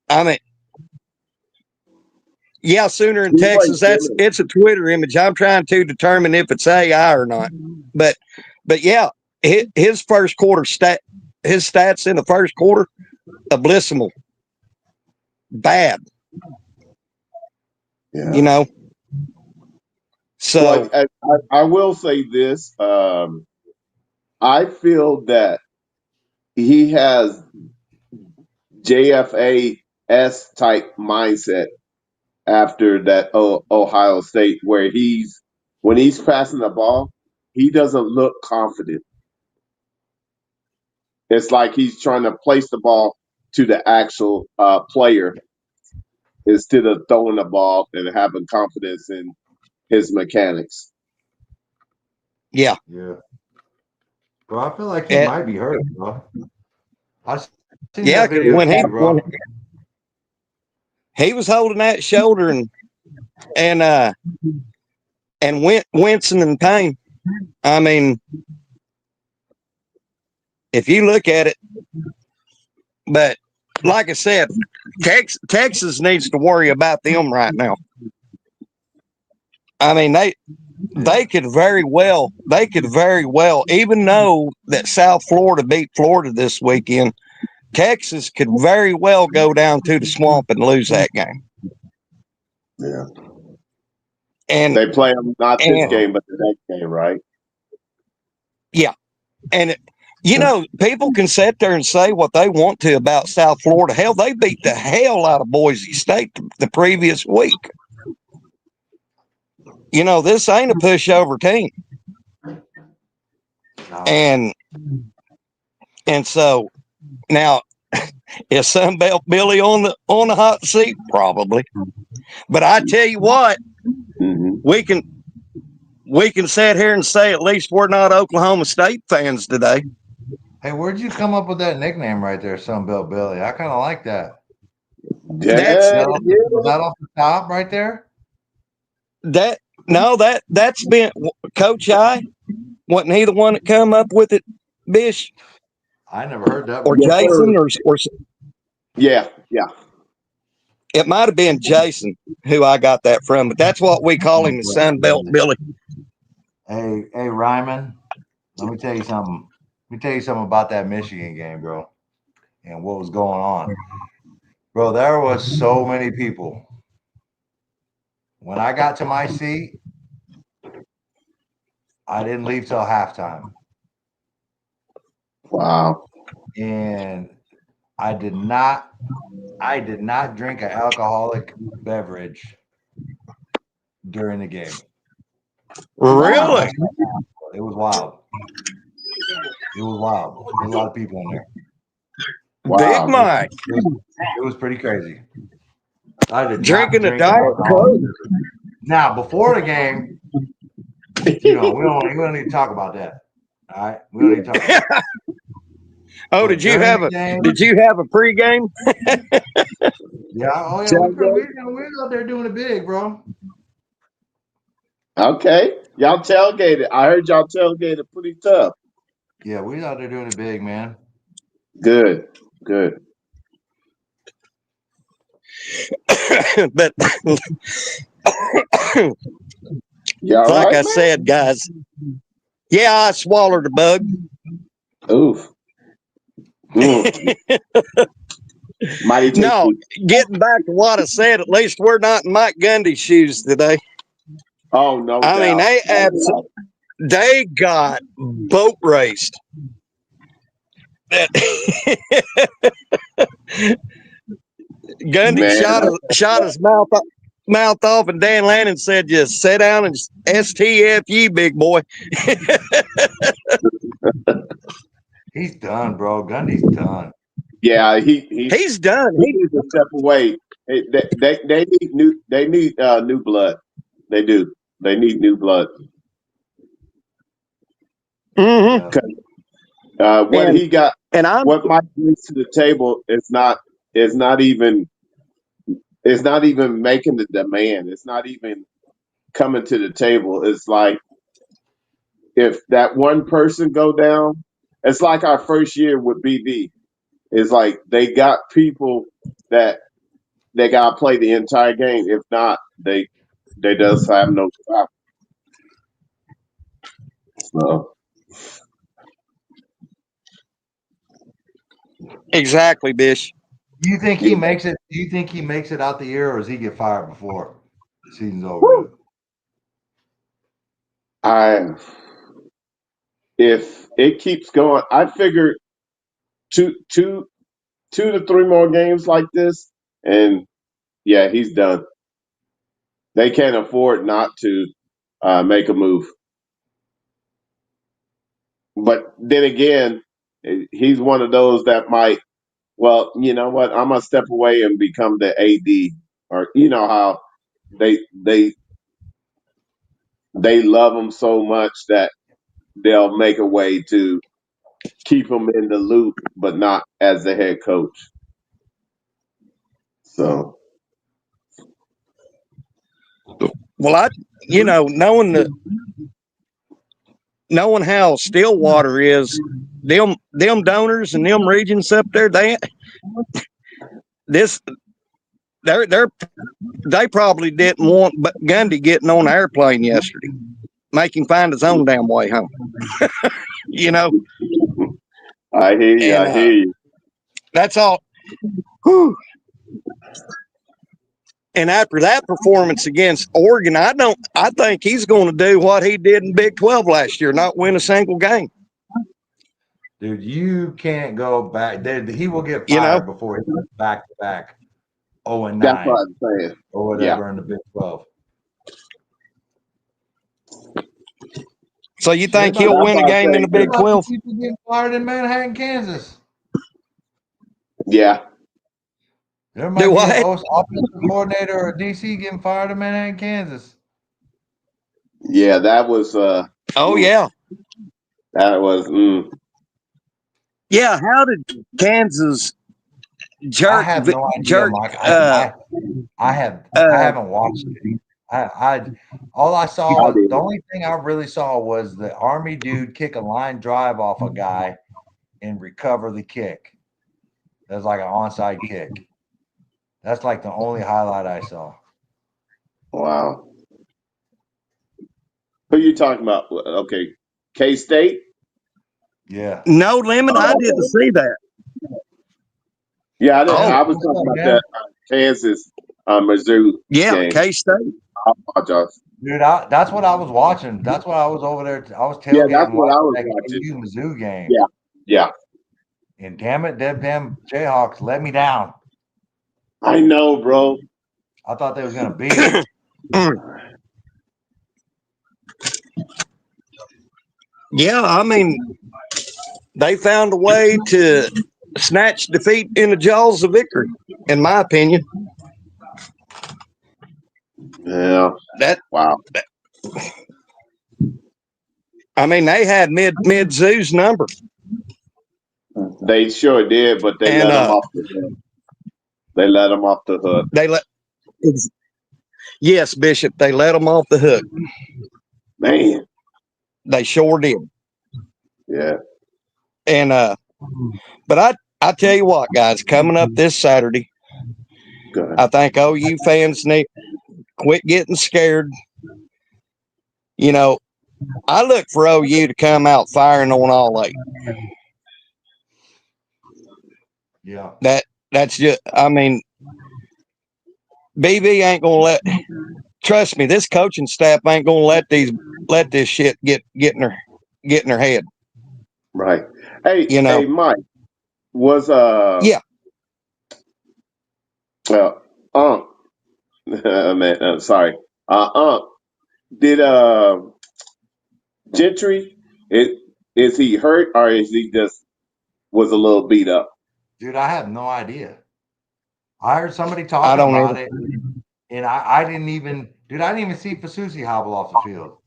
I mean, yeah, Sooner in Texas, it's a Twitter image. I'm trying to determine if it's AI or not. But yeah, his first quarter his stats in the first quarter, abysmal. Bad. Yeah. You know. So well, I will say this. I feel that he has JFAS type mindset after that Ohio State, where when he's passing the ball, he doesn't look confident. It's like he's trying to place the ball to the actual player instead of throwing the ball and having confidence in his mechanics. yeah. Yeah. Bro, I feel like he might be hurt, bro. I seen Yeah, that video when bro. he was holding that shoulder and wincing in pain. I mean, if you look at it, but like I said, Texas needs to worry about them right now. I mean, they could very well, even though that South Florida beat Florida this weekend, Texas could very well go down to the swamp and lose that game. Yeah. And They play them not this and game, but the next game, right? yeah, and people can sit there and say what they want to about South Florida. Hell, they beat the hell out of Boise State the previous week. This ain't a pushover team, and so now is Sunbelt Billy on the hot seat? Probably, but I tell you what, Mm-hmm. we can sit here and say at least we're not Oklahoma State fans today. Hey, where'd you come up with that nickname right there, Sunbelt Billy? I kind of like that. That's Was that off the top right there? That's been Coach I. Wasn't he the one that come up with it, Bish? I never heard that. Or Before. Jason, or Yeah. it might have been Jason who I got that from, but that's what we call him, the Sunbelt Billy. Hey, Ryman, let me tell you something. Let me tell you something about that Michigan game, bro, and what was going on. Bro, there was so many people. When I got to my seat, I didn't leave till halftime. Wow. And I did not drink an alcoholic beverage during the game. Really? It was wild. It was wild. There's a lot of people in there. Wow. Big Mike. It was pretty crazy. I did Drinking a Diet Coke. Now, before the game, we don't need to talk about that. All right, we don't need to talk about that. Oh, did you have a pregame? Yeah. Oh yeah. We're out there doing it big, bro. Okay. Y'all tailgated. I heard y'all tailgated pretty tough. Yeah, we're out there doing it big, man. Good. But Yeah, like right, I said, guys, yeah, I swallowed a bug. Oof. Mighty tasty. No, getting back to what I said, at least we're not in Mike Gundy's shoes today. Oh no! I mean, they got boat raced. Gundy shot his mouth off, and Dan Lannon said, "Just sit down and STFU, big boy." He's done, bro. Gundy's done. Yeah, he's done. He needs to step away. They need new blood. They do. They need new blood. Mm-hmm. What he got, and what Mike brings to the table is not even making the demand. It's not even coming to the table. It's like if that one person go down, it's like our first year with BD. It's like they got people that they gotta play the entire game. If not, they just have no stop. So exactly, Bish. Do you think he makes it? Do you think he makes it out the year, or does he get fired before the season's over? If it keeps going, I figure two to 3 more games like this, and yeah, he's done. They can't afford not to make a move. But then again, he's one of those that might. Well, you know what? I'm gonna step away and become the AD, or you know how they love him so much that they'll make a way to keep him in the loop, but not as the head coach. So, well, knowing how Stillwater is, them donors and them regions up there, they probably didn't want Gundy getting on an airplane yesterday. Make him find his own damn way home. I hear you. And, that's all. Whew. And after that performance against Oregon, I think he's going to do what he did in Big 12 last year, not win a single game. Dude, you can't go back. He will get You know? fired before he goes back to back 0-9 That's what I'm saying. or whatever in the Big 12. So you think Shit, he'll win a that's game in the Big 12? People getting fired in Manhattan, Kansas. Yeah. There might Do be what? an offensive coordinator or DC getting fired in Manhattan, Kansas. Yeah, that was Oh, yeah. that was Yeah, how did Kansas jerk? I have no idea, Mike. I haven't watched it. All I saw, the only thing I really saw was the Army dude kick a line drive off a guy and recover the kick. That's like an onside kick. That's like the only highlight I saw. wow. Who you talking about? Okay, K-State? Yeah. No limit. I didn't see that. Yeah, I didn't. Oh. I was talking about that Kansas Mizzou Yeah, game. K-State. I apologize. Dude, that's what I was watching. That's what I was over there. I was tailgating Yeah, that's what I was that watching. KU Mizzou game. Yeah. Yeah. And damn it, them Jayhawks let me down. I know, bro. I thought they was gonna beat them. Yeah, I mean, they found a way to snatch defeat in the jaws of victory, in my opinion. Yeah. Wow. I mean, they had Mizzou's number. They sure did, but they let them off the hook. They let them off the hook. Yes, Bishop, they let them off the hook. Man. They sure did. Yeah. And but I tell you what, guys, coming up this Saturday, I think OU fans need quit getting scared. You know, I look for OU to come out firing on all 8. Yeah. That's just, I mean, BB ain't gonna trust me, this coaching staff ain't gonna let this shit get in their head. Right. Hey, you know, hey, Mike, was yeah. Man, sorry. Did Gentry, is he hurt or is he just was a little beat up? Dude, I have no idea. I heard somebody talking about it, and I didn't even see Fasusi hobble off the field.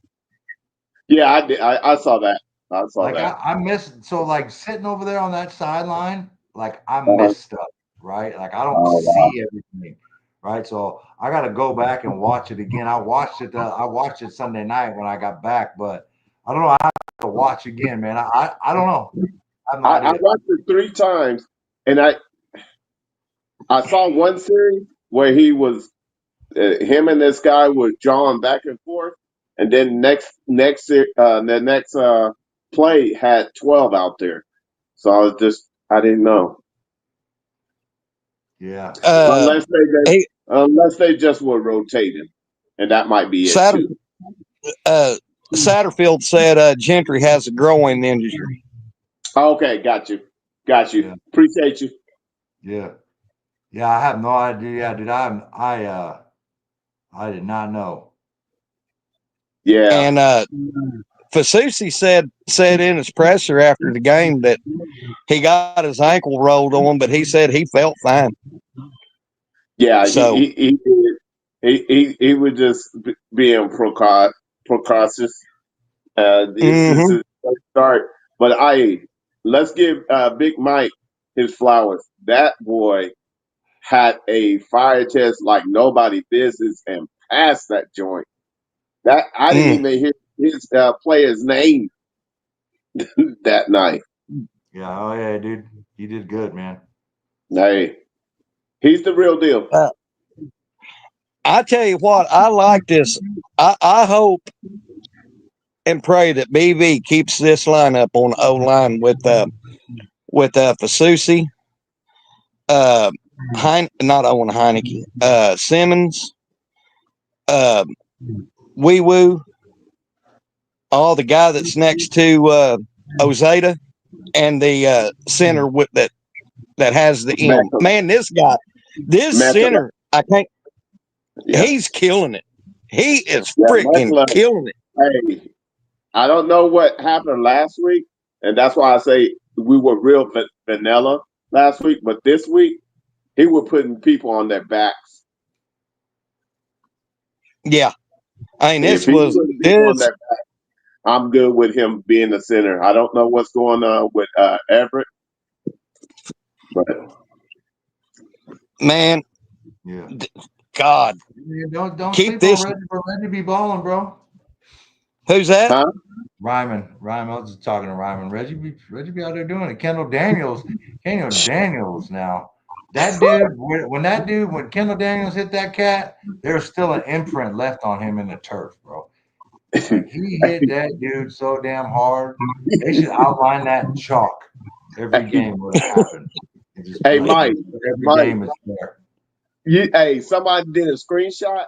Yeah, I did. I saw that. I saw that. I missed, so like sitting over there on that sideline, like I missed stuff, right? Like I don't see everything, right? So I got to go back and watch it again. I watched it Sunday night when I got back, but I don't know. I have to watch again, man. I don't know. I watched it 3 times, and I saw one series where he was him and this guy was drawing back and forth, and then the next play had 12 out there. So I didn't know. Yeah. Unless they just were rotating, and that might be it too. Satterfield said Gentry has a growing injury. Okay, got you. Yeah. Appreciate you. Yeah. Yeah, I have no idea, dude. I did not know. Yeah. And Fasusi said in his presser after the game that he got his ankle rolled on, but he said he felt fine. Yeah, so he was just being precautious. This is a start, but let's give Big Mike his flowers. That boy had a fire test like nobody business and passed that joint. That I didn't even hear his player's name that night. Yeah, oh yeah, dude, he did good, man. Hey, he's the real deal. I tell you what, I like this. I hope and pray that BV keeps this lineup on O line with Fasusi, not Owen Heineke, Simmons, Wee Woo, all the guy that's next to Ozeta, and the center with that has the M. Man, this center, I can't. Yeah. He's killing it. He is Yeah, freaking Mekla, killing it. hey, I don't know what happened last week, and that's why I say we were real vanilla last week. But this week, he was putting people on their backs. Yeah, I mean, If this he was putting people on this. their back, I'm good with him being the center. I don't know what's going on with Everett, but Man, Yeah. God, Yeah, don't keep sleep this. on Reggie, bro. Reggie be balling, bro. Who's that? huh? Ryman. I was just talking to Ryman. Reggie be out there doing it. Kendall Daniels now. That dude, when Kendall Daniels hit that cat, there's still an imprint left on him in the turf, bro. Like he hit that dude so damn hard. They should outline that in chalk every game when it happened. And just be Hey, like, Mike, every Mike, game is there. hey, somebody did a screenshot,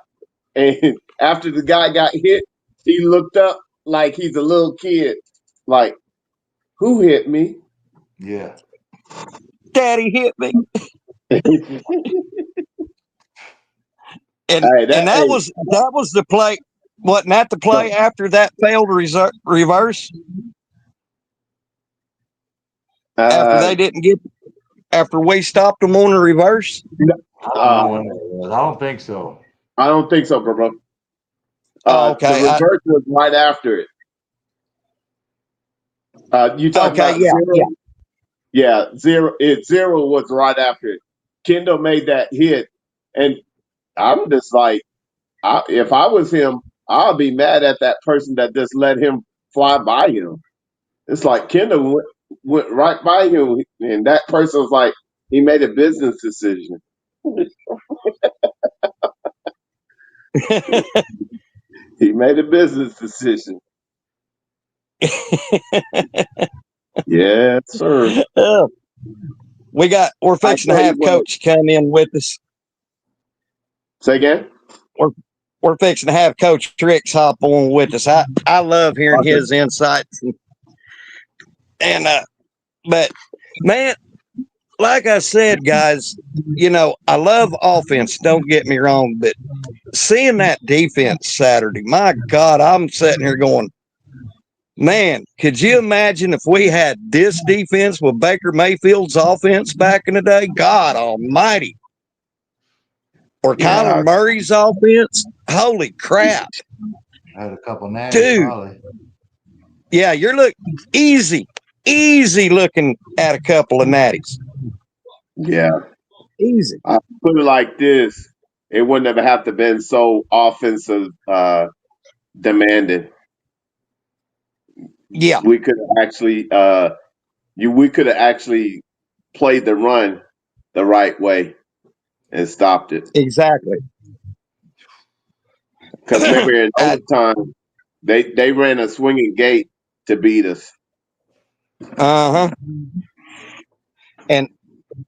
and after the guy got hit, he looked up like he's a little kid, like, who hit me? Yeah. Daddy hit me, Hey, and that hey, was the play. Wasn't that the play after that failed reverse? After uh, they didn't get, after we stopped them on the reverse. I don't know uh, when that was. I don't think so. I don't think so, bro. Oh, The okay. reverse was right after it. You talking Okay. about Yeah. zero? Yeah. Yeah, zero was right after it. Kendall made that hit, and I'm just like, if I was him, I'll be mad at that person that just let him fly by him. It's like Kendall went right by him, and that person was like, he made a business decision. He made a business decision. Yes, sir. Oh, we're I fixing to tell you have what. Coach come in with us. Say again. We're fixing to have Coach Tricks hop on with us. I love hearing his insights and but man, like I said, guys, I love offense. Don't get me wrong, but seeing that defense Saturday, my God, I'm sitting here going, man, could you imagine if we had this defense with Baker Mayfield's offense back in the day? God Almighty, or Kyler Yeah, Murray's offense? Holy crap, I had a couple natties dude! probably. Yeah, you're easy looking at a couple of natties. yeah. Easy. I put it like this: it wouldn't have to been so offensive demanding. Yeah, We could have actually, we could have actually played the run the right way and stopped it. exactly. Because remember, in Uh overtime, they ran a swinging gate to beat us. huh. And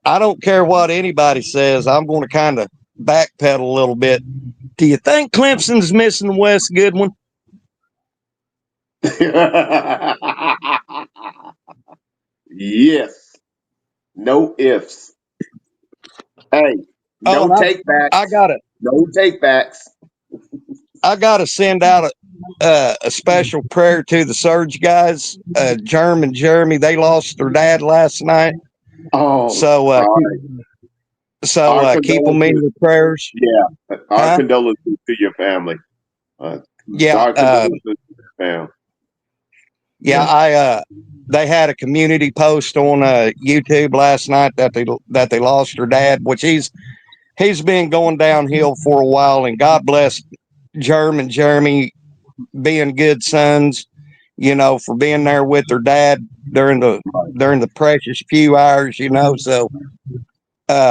I don't care what anybody says. I'm going to kind of backpedal a little bit. Do you think Clemson's missing Wes Goodwin? Yes, no ifs. Hey, Oh, no and take I backs. gotta No take backs. I gotta send out a special prayer to the Surge guys. Germ and Jeremy, they lost their dad last night, Oh, so all right. Our keep them in condolences. your prayers. Yeah, our Huh? condolences to your family. Yeah, Our condolences to your family. yeah. They had a community post on YouTube last night that they lost their dad, which he's been going downhill for a while, and God bless Germ and Jeremy being good sons, for being there with their dad during the precious few hours, so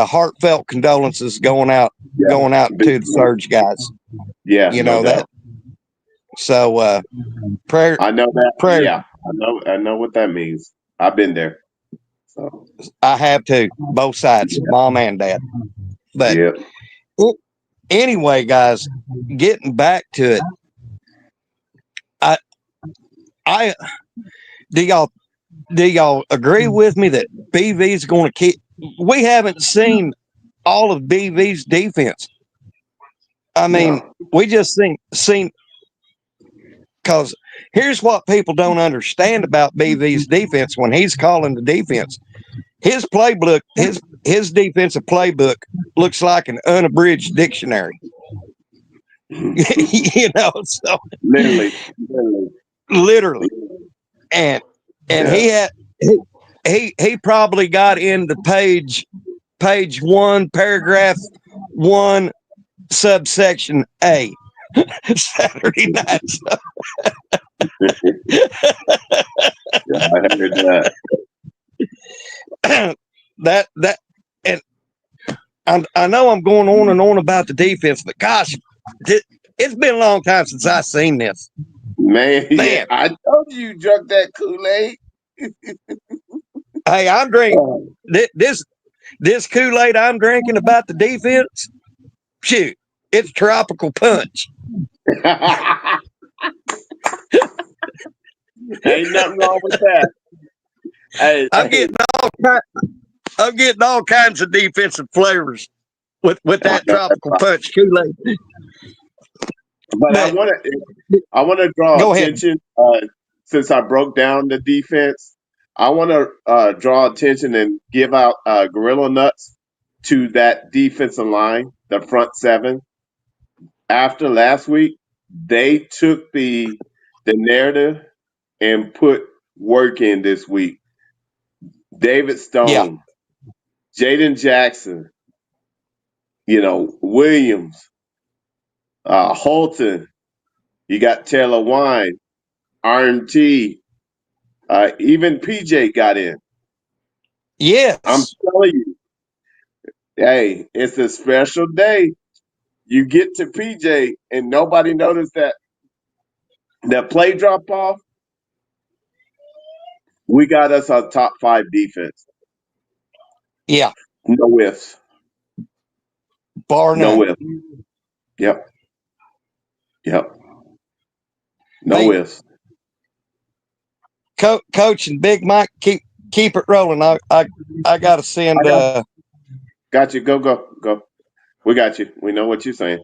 heartfelt condolences going out Yeah, big to the Surge guys. yeah, no That. doubt. So prayer I know that. prayer Yeah, I know what that means. I've been there. So, I have to, both sides, mom and dad. But yeah. anyway, guys, getting back to it, I do y'all agree with me that BV's going to keep? We haven't seen all of BV's defense. I mean, No. we just seen because here's what people don't understand about BV's defense when he's calling the defense. His playbook, his defensive playbook looks like an unabridged dictionary. So Literally. literally, and Yeah. he had he probably got into page 1, paragraph 1, subsection A Saturday night. So Yeah, I heard that. that and I know I'm going on and on about the defense, but gosh, it's been a long time since I seen this. Man, yeah, Man, I told you drunk that Kool-Aid. hey, I'm drinking this Kool-Aid I'm drinking about the defense. Shoot, it's tropical punch. Ain't nothing wrong with that. Hey, I'm getting all kinds of defensive flavors with I that know tropical punch Kool-Aid. but I want to draw Go ahead. attention since I broke down the defense. I want to draw attention and give out gorilla nuts to that defensive line, the front seven. After last week, they took the narrative and put work in this week. David Yeah, Stone, Jaden Jackson, Williams, Holton. You got Taylor Wine, RMT, even PJ got in. yes, I'm telling you, hey, it's a special day. You get to PJ and nobody noticed that play drop off. We got us a top 5 defense. yeah, No whiffs. bar No none. whiffs. Yep. No Hey, whiffs. Coach and Big Mike, keep it rolling. I got to send. Got you. Go. We got you. We know what you're saying.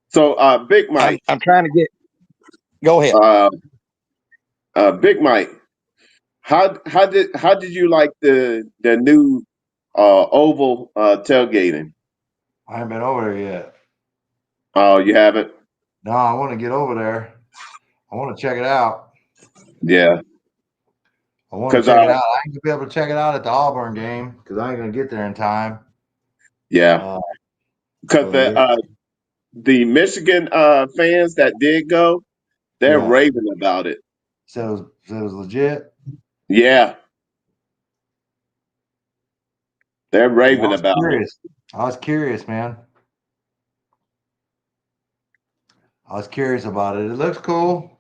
So, Big Mike. I'm trying to get. Go ahead. Big Mike. How did you like the new oval tailgating? I haven't been over there yet. Oh, you haven't? No, I want to get over there. I want to check it out. Yeah. I want to check it out. I ain't gonna be able to check it out at the Auburn game because I ain't gonna get there in time. Yeah. Because the Michigan fans that did go, they're raving about it. So it was legit. Yeah. They're raving about it. I was curious, man. I was curious about it. It looks cool.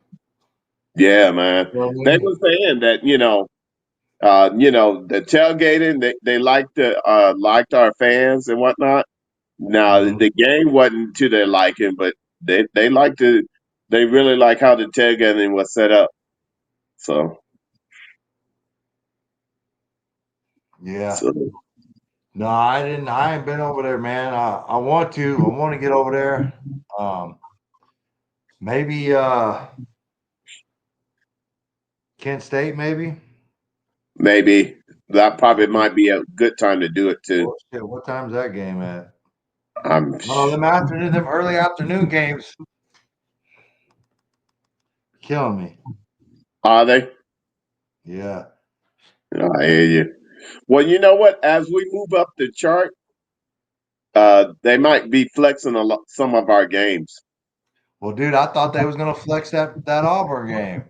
Yeah, man. They were saying that, the tailgating, they liked our fans and whatnot. Now the game wasn't to their liking, but they really like how the tailgating was set up. So yeah. So, No, I didn't. I ain't been over there, man. I want to. I want to get over there. Maybe Kent State, maybe. maybe that probably might be a good time to do it too. Oh, shit, what time's that game at? I'm Them early afternoon games, killing me. Are they? Yeah. I hear you. Well, you know what? As we move up the chart, they might be flexing some of our games. Well, dude, I thought they was gonna flex that Auburn game.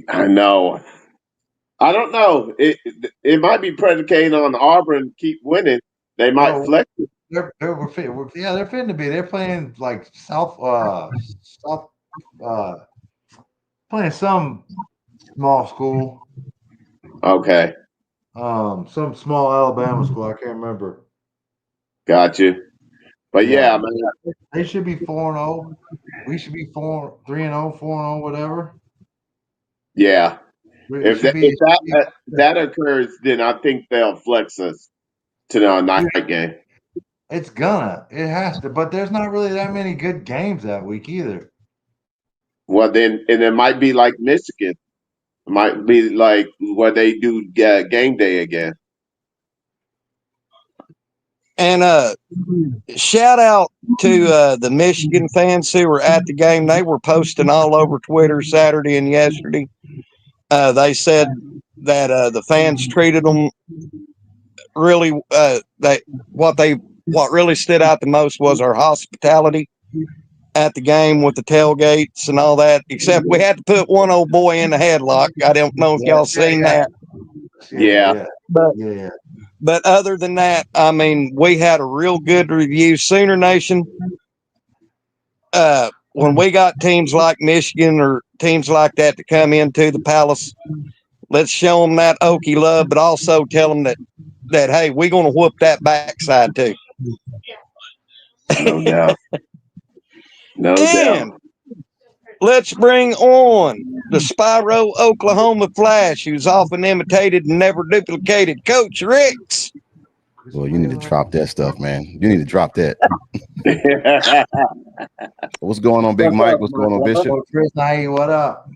I know. I don't know. It might be predicated on Auburn keep winning. They might flex it. They're fitting to be. They're playing like playing some small school. Okay. Some small Alabama school. I can't remember. Gotcha. But yeah, man. They should be 4-0. We should be 3-0, 4-0, whatever. Yeah. It If should that, be. if that occurs, then I think they'll flex us to the night game. It's gonna. It has to. But there's not really that many good games that week either. Well, then, and it might be like Michigan. It might be like where they do game day again. And shout out to the Michigan fans who were at the game. They were posting all over Twitter Saturday and yesterday. They said that the fans treated them really. What really stood out the most was our hospitality at the game with the tailgates and all that. Except we had to put one old boy in the headlock. I don't know if y'all seen that. Yeah. But other than that, I mean, we had a real good review. Sooner Nation, when we got teams like Michigan or teams like that to come into the Palace, let's show them that Okie love, but also tell them that hey, we're going to whoop that backside too. No doubt. No doubt. Let's bring on the Spyro, Oklahoma Flash, who's often imitated and never duplicated, Coach Ricks. Well, you need to drop that stuff, man. You need to drop that. What's going on, Big Mike? What's going on, Bishop? Chris, what up?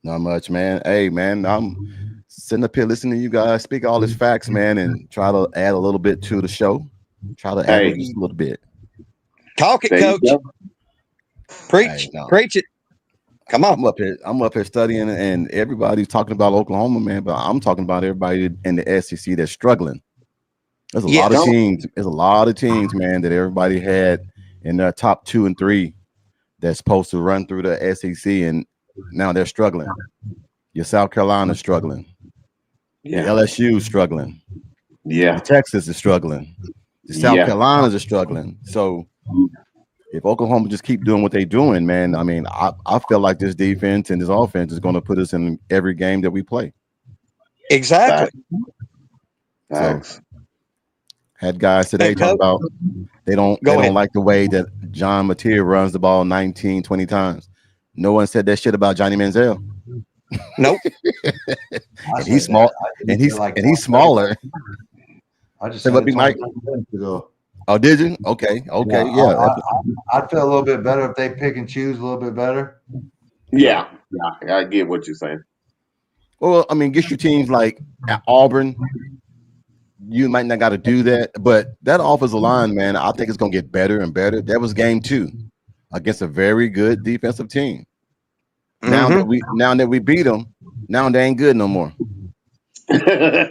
Not much, man. Hey, man, I'm sitting up here listening to you guys speak all this facts, man, and try to add a little bit to the show. Try to add just a little bit. Talk it, Coach. Preach it. Come on. I'm up here studying, and everybody's talking about Oklahoma, man, but I'm talking about everybody in the SEC that's struggling. There's a lot of teams. There's a lot of teams, man, that everybody had in their top 2 and 3 that's supposed to run through the SEC, and now they're struggling. Your South Carolina's struggling. Yeah. LSU is struggling. Yeah. Texas is struggling. The South Carolinas are struggling. So if Oklahoma just keep doing what they're doing, man, I mean, I feel like this defense and this offense is going to put us in every game that we play. Exactly. So, had guys today talk about they don't like the way that John Mateer runs the ball 19, 20 times. No one said that shit about Johnny Manziel. Nope. And he's small, and he's smaller. I just said Big Mike. Oh, did you? Okay, yeah. I'd feel a little bit better if they pick and choose a little bit better. Yeah, I get what you're saying. Well, I mean, get your teams like at Auburn. You might not got to do that, but that offensive line, man, I think it's gonna get better and better. That was game 2 against a very good defensive team. Now that we beat them, now they ain't good no more. I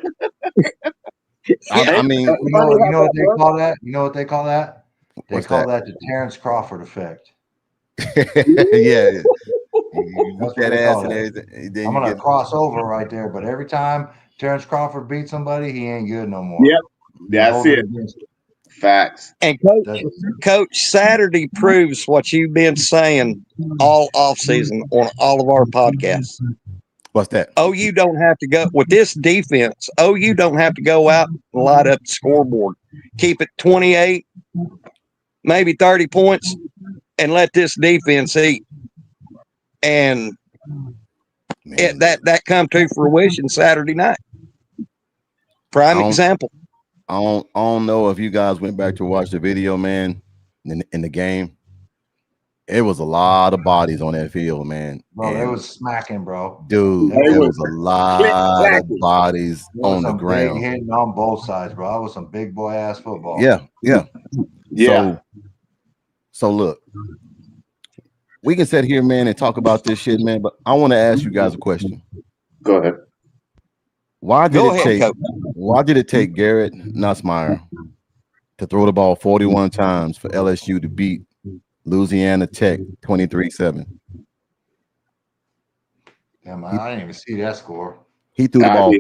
mean, you know what they call that? You know what they call that? They call that the Terrence Crawford effect. Yeah. That's that ass and everything. I'm gonna cross over right there, but every time Terrence Crawford beats somebody, he ain't good no more. Yep, that's it. Facts. And Coach, Saturday proves what you've been saying all offseason on all of our podcasts. What's that? OU don't have to go with this defense. OU don't have to go out and light up the scoreboard. Keep it 28, maybe 30 points, and let this defense eat. And that come to fruition Saturday night. Prime example. I don't know if you guys went back to watch the video, man, in the game. It was a lot of bodies on that field, man. Bro, it was smacking, bro. Dude, there was a lot of bodies on the ground. Big hitting on both sides, bro. That was some big boy ass football. Yeah. So look, we can sit here, man, and talk about this shit, man, but I want to ask you guys a question. Go ahead. Why did it take Garrett Nussmeier to throw the ball 41 times for LSU to beat Louisiana Tech 23-7? Yeah, man, I didn't even see that score. He threw the ball.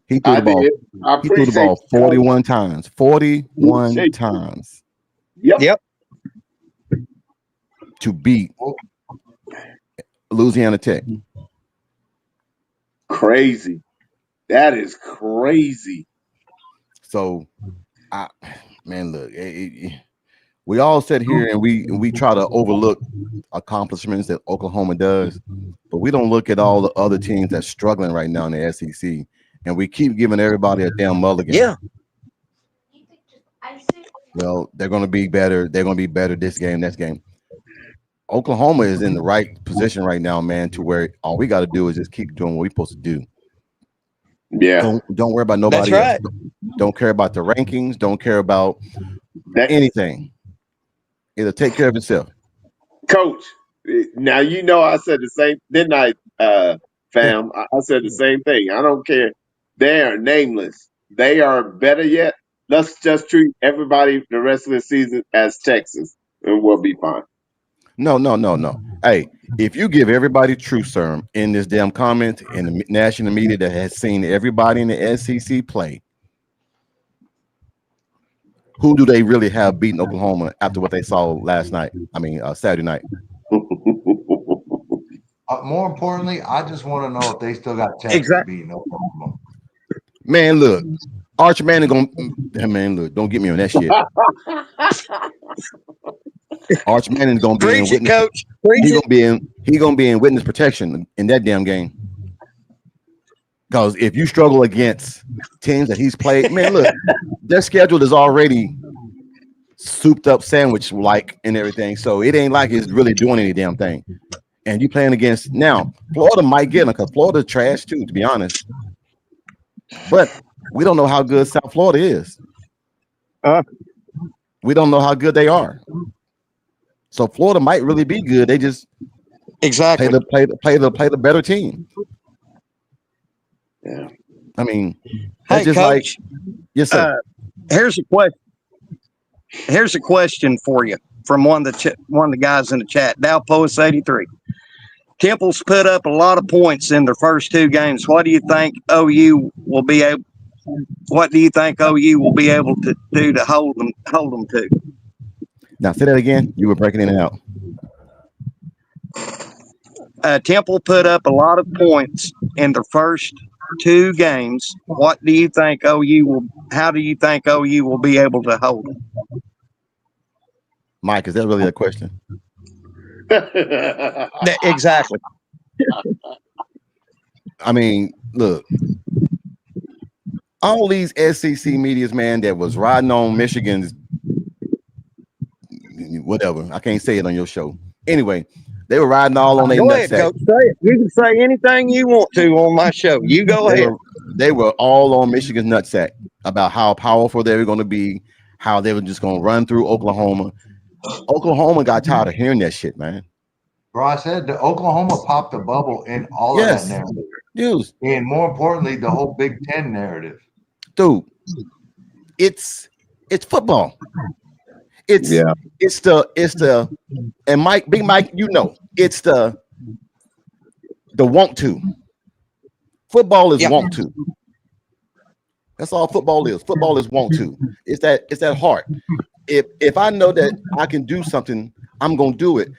He threw the ball 41 times. 41 times. Yep. To beat Louisiana Tech. Crazy. That is crazy. So, man, look, we all sit here and we try to overlook accomplishments that Oklahoma does, but we don't look at all the other teams that's struggling right now in the SEC, and we keep giving everybody a damn mulligan. Yeah. Well, they're going to be better. They're going to be better this game, next game. Oklahoma is in the right position right now, man, to where all we got to do is just keep doing what we're supposed to do. Yeah. Don't worry about nobody That's else. Don't care about the rankings. Don't care about anything. It'll take care of itself. Coach, now you know I said the same, didn't I, fam? I said the same thing. I don't care. They are nameless. They are better yet. Let's just treat everybody the rest of the season as Texas, and we'll be fine. No. Hey, if you give everybody truth serum in this damn comment in the national media that has seen everybody in the SEC play, who do they really have beating Oklahoma after what they saw last night? I mean, Saturday night. More importantly, I just want to know if they still got Texas beating Oklahoma. Man, look, Arch Manning gonna. Man, look, don't get me on that shit. Arch Manning's gonna be in witness. Coach. He gonna be in witness protection in that damn game. Because if you struggle against teams that he's played, man, look, their schedule is already souped up sandwich like and everything. So it ain't like it's really doing any damn thing. And you playing against now, Florida might get them because Florida trash too, to be honest. But we don't know how good South Florida is. We don't know how good they are. So Florida might really be good. They just play the better team. Yeah. I mean, hey, just Coach, yes, sir. Here's a question. Here's a question for you from one of the guys in the chat. Dow Post 83. Temple's put up a lot of points in their first two games. What do you think OU will be able? What do you think OU will be able to do to hold them to? Now say that again. You were breaking in and out. Temple put up a lot of points in their first two games. What do you think OU will? How do you think OU will be able to hold them? Mike, is that really a question? Exactly. I mean, look, all these SEC medias, man, that was riding on Michigan's whatever. I can't say it on your show. Anyway, they were riding all on their Go ahead, nutsack. Coach. Say it. You can say anything you want to on my show. You go ahead. They were all on Michigan's nutsack about how powerful they were going to be, how they were just going to run through Oklahoma. Oklahoma got tired of hearing that shit, man. Bro, I said the Oklahoma popped the bubble in all of that narrative. Dude. And more importantly, the whole Big Ten narrative. Dude, it's football. It's the and Mike, Big Mike, you know, it's the want to. Football is want to. That's all football is. Football is want to. It's that heart. If I know that I can do something, I'm gonna do it.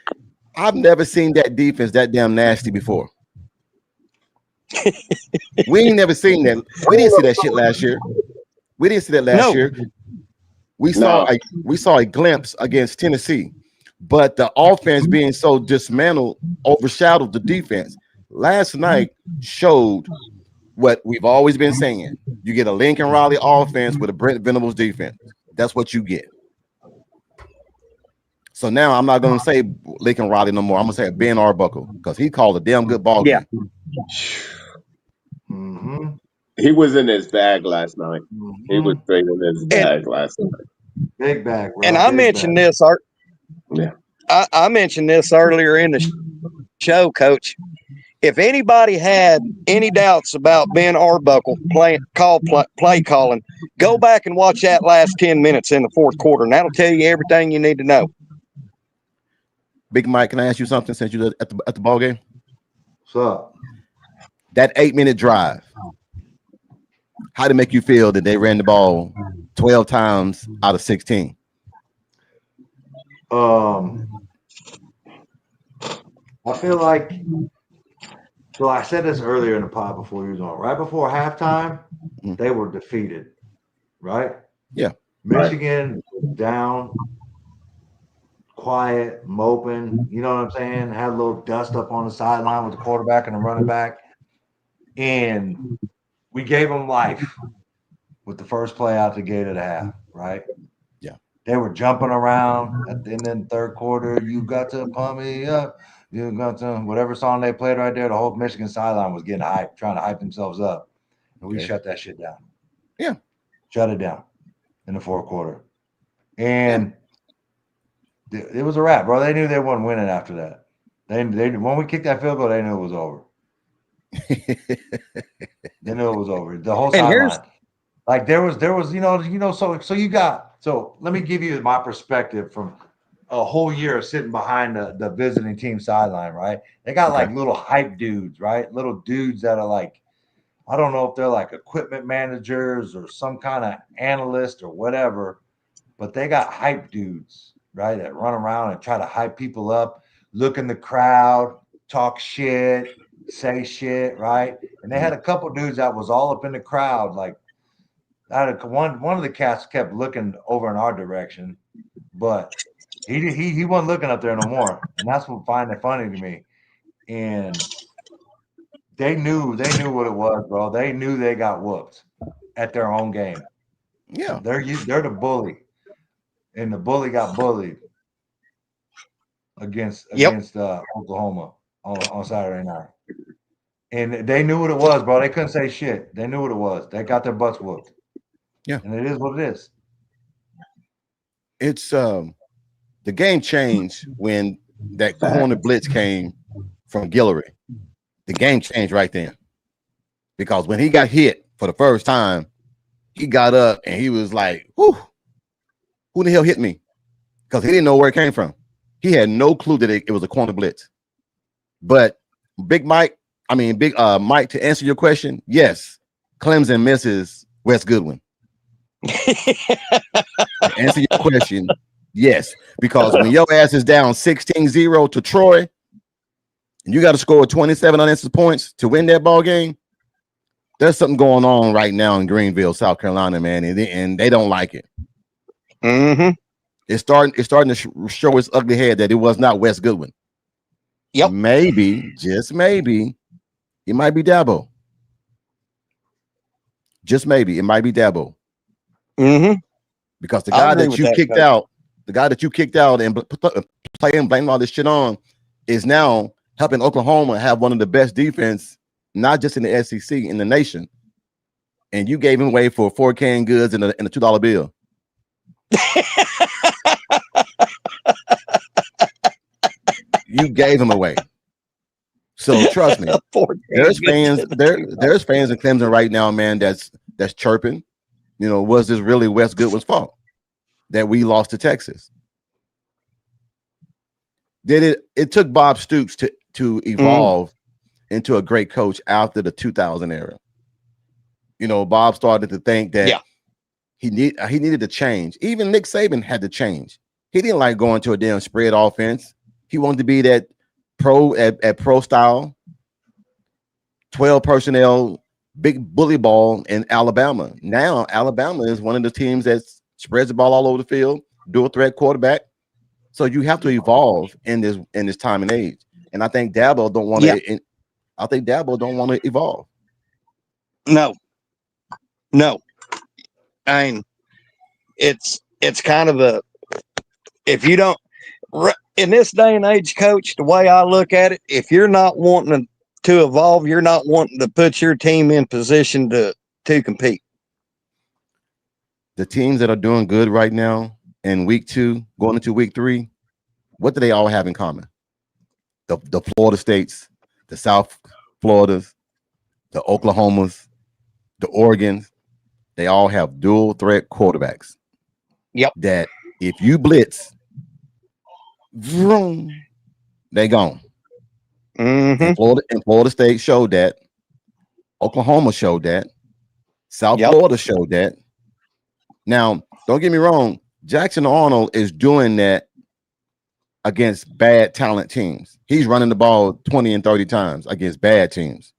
I've never seen that defense that damn nasty before. We ain't never seen that. We didn't see that shit last year. We didn't see that last year. We saw a glimpse against Tennessee, but the offense being so dismantled overshadowed the defense. Last night showed what we've always been saying. You get a Lincoln Riley offense with a Brent Venables defense. That's what you get. So now I'm not going to say Lincoln Riley no more. I'm going to say Ben Arbuckle because he called a damn good ball game. Mm-hmm. He was in his bag last night. He was straight in his bag last night. Big bag, bro. And I mentioned this. I mentioned this earlier in the show, Coach. If anybody had any doubts about Ben Arbuckle play calling, go back and watch that last 10 minutes in the fourth quarter, and that'll tell you everything you need to know. Big Mike, can I ask you something since you're at the ball game? What's up? That 8-minute drive, how did it make you feel that they ran the ball 12 times out of 16? I feel like So I said this earlier in the pod before you was on. Right before halftime, they were defeated. Right? Yeah. Michigan down, quiet, moping. You know what I'm saying? Had a little dust up on the sideline with the quarterback and the running back, and we gave them life with the first play out the gate of the half. Right? Yeah. They were jumping around at the end of the third quarter. You got to pump me up. You got to whatever song they played right there. The whole Michigan sideline was getting hyped, trying to hype themselves up. And we shut that shit down. Yeah. Shut it down in the fourth quarter. And it was a wrap, bro. They knew they weren't winning after that. They when we kicked that field goal, they knew it was over. They knew it was over. The whole sideline. Like there was, so you got, so let me give you my perspective from a whole year of sitting behind the visiting team sideline, right? They got like little hype dudes, right? Little dudes that are like, I don't know if they're like equipment managers or some kind of analyst or whatever, but they got hype dudes, right? That run around and try to hype people up, look in the crowd, talk shit, say shit, right? And they had a couple dudes that was all up in the crowd, like, one of the cats kept looking over in our direction, but he wasn't looking up there no more, and that's what find it funny to me. And they knew what it was, bro. They knew they got whooped at their own game. Yeah, they're the bully, and the bully got bullied against Oklahoma on Saturday night, and they knew what it was, bro. They couldn't say shit. They knew what it was. They got their butts whooped. Yeah, and it is what it is. It's the game changed when that corner blitz came from Guillory. The game changed right then, because when he got hit for the first time, he got up and he was like, "Whew, who the hell hit me?" Because he didn't know where it came from. He had no clue that it was a corner blitz. But Big Mike, to answer your question, yes, Clemson misses Wes Goodwin. To answer your question, yes, because when your ass is down 16-0 to Troy, and you got to score 27 unanswered points to win that ball game, there's something going on right now in Greenville, South Carolina, man, and they don't like it. Mm-hmm. It's starting to show its ugly head that it was not Wes Goodwin. Yep. Maybe, just maybe, it might be Dabo. Just maybe, it might be Dabo. Mm-hmm. Because the guy that you kicked out and playing blame all this shit on is now helping Oklahoma have one of the best defense, not just in the SEC, in the nation. And you gave him away for 4 canned goods and a $2 bill. You gave him away. So trust me, there's fans in Clemson right now, man, that's chirping. You know, was this really Wes Goodwin's fault that we lost to Texas? It took Bob Stoops to evolve into a great coach after the 2000 era. You know, Bob started to think that he needed to change. Even Nick Saban had to change. He didn't like going to a damn spread offense. He wanted to be that pro style, 12 personnel, big bully ball in Alabama. Now Alabama is one of the teams that spreads the ball all over the field, dual threat quarterback. So you have to evolve in this time and age. And I think Dabo don't want to. I think Dabo don't want to evolve. No. I mean, it's kind of if you don't, in this day and age, Coach, the way I look at it, if you're not wanting to evolve, you're not wanting to put your team in position to compete. The teams that are doing good right now in week 2, going into week 3, what do they all have in common? The Florida States, the South Floridas, the Oklahomas, the Oregons, they all have dual threat quarterbacks. Yep. That if you blitz, vroom, they gone. Mm-hmm. And Florida State showed that. Oklahoma showed that. South Florida showed that. Now, don't get me wrong, Jackson Arnold is doing that against bad talent teams. He's running the ball 20 and 30 times against bad teams.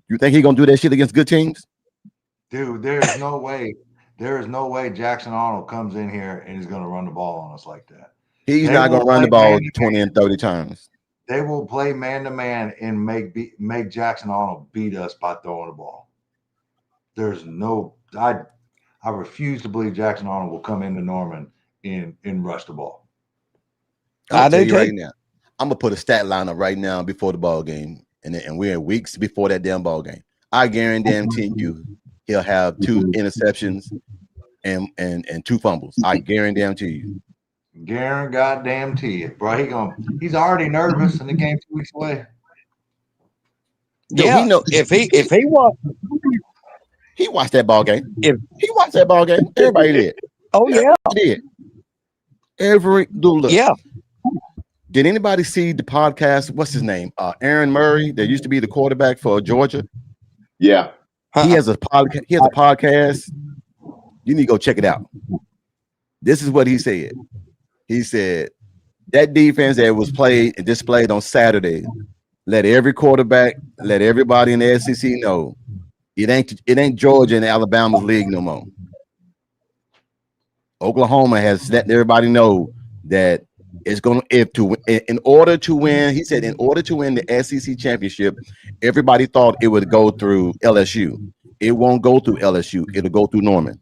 You think he's gonna do that shit against good teams? Dude, there's no way. There is no way Jackson Arnold comes in here and he's going to run the ball on us like that. He's not gonna run the ball 20 and 30 times. They will play man-to-man and make Jackson Arnold beat us by throwing the ball. There's no – I refuse to believe Jackson Arnold will come into Norman and rush the ball. I do too. Right now, I'm going to put a stat line up right now before the ball game, and we're in weeks before that damn ball game. I guarantee you he'll have 2 interceptions and 2 fumbles. I guarantee you. Guarantee it, bro. He's already nervous, and the game's 2 weeks away. Yeah, if he watched that ball game. If he watched that ball game, everybody did. Oh yeah, did. Look. Yeah. Did anybody see the podcast? What's his name? Aaron Murray, that used to be the quarterback for Georgia. Yeah, he has a podcast. He has a podcast. You need to go check it out. This is what he said. He said that defense that was played and displayed on Saturday, let every quarterback, let everybody in the SEC know it ain't Georgia and Alabama's league no more. Oklahoma has let everybody know that it's going to in order to win. He said in order to win the SEC championship, everybody thought it would go through LSU. It won't go through LSU. It'll go through Norman.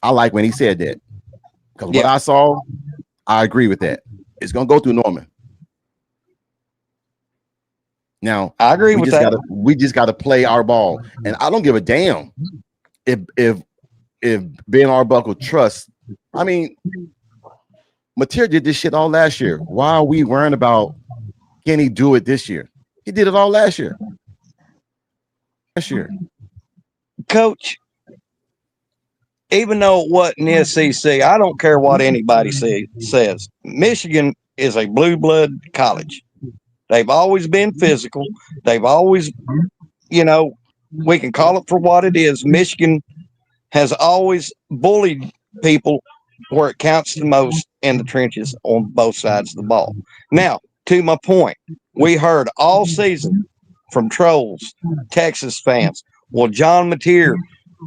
I like when he said that. Because what I saw, I agree with that. It's gonna go through Norman. Now, I agree with that. We just gotta play our ball, and I don't give a damn if Ben Arbuckle trusts. I mean, Mateer did this shit all last year. Why are we worrying about can he do it this year? He did it all last year. Coach. Even though it wasn't the SEC, I don't care what anybody says. Michigan is a blue blood college. They've always been physical. They've always, we can call it for what it is. Michigan has always bullied people where it counts the most in the trenches on both sides of the ball. Now, to my point, we heard all season from trolls, Texas fans. Well, John Mateer,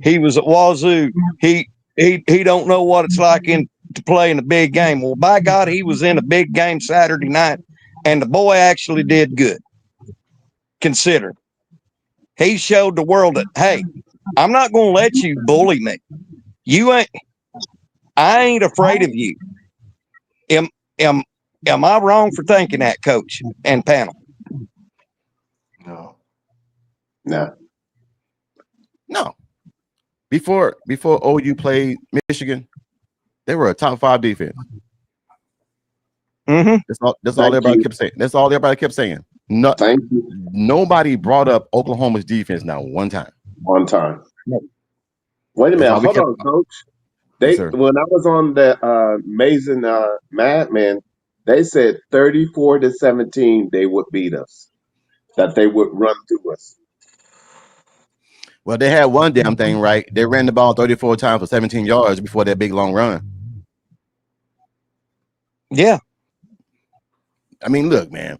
he was at Wazoo. He don't know what it's like to play in a big game. Well, by God, he was in a big game Saturday night, and the boy actually did good. Consider he showed the world that, hey, I'm not going to let you bully me. I ain't afraid of you. Am I wrong for thinking that, Coach and panel? No. Before OU played Michigan, they were a top 5 defense. Mm-hmm. That's all everybody kept saying. That's all everybody kept saying. Nobody brought up Oklahoma's defense now one time. Wait a minute, hold on, Coach. When I was on the Amazing Mad Men, they said 34-17 they would beat us. That they would run through us. Well, they had one damn thing right. They ran the ball 34 times for 17 yards before that big long run. Yeah. I mean, look, man.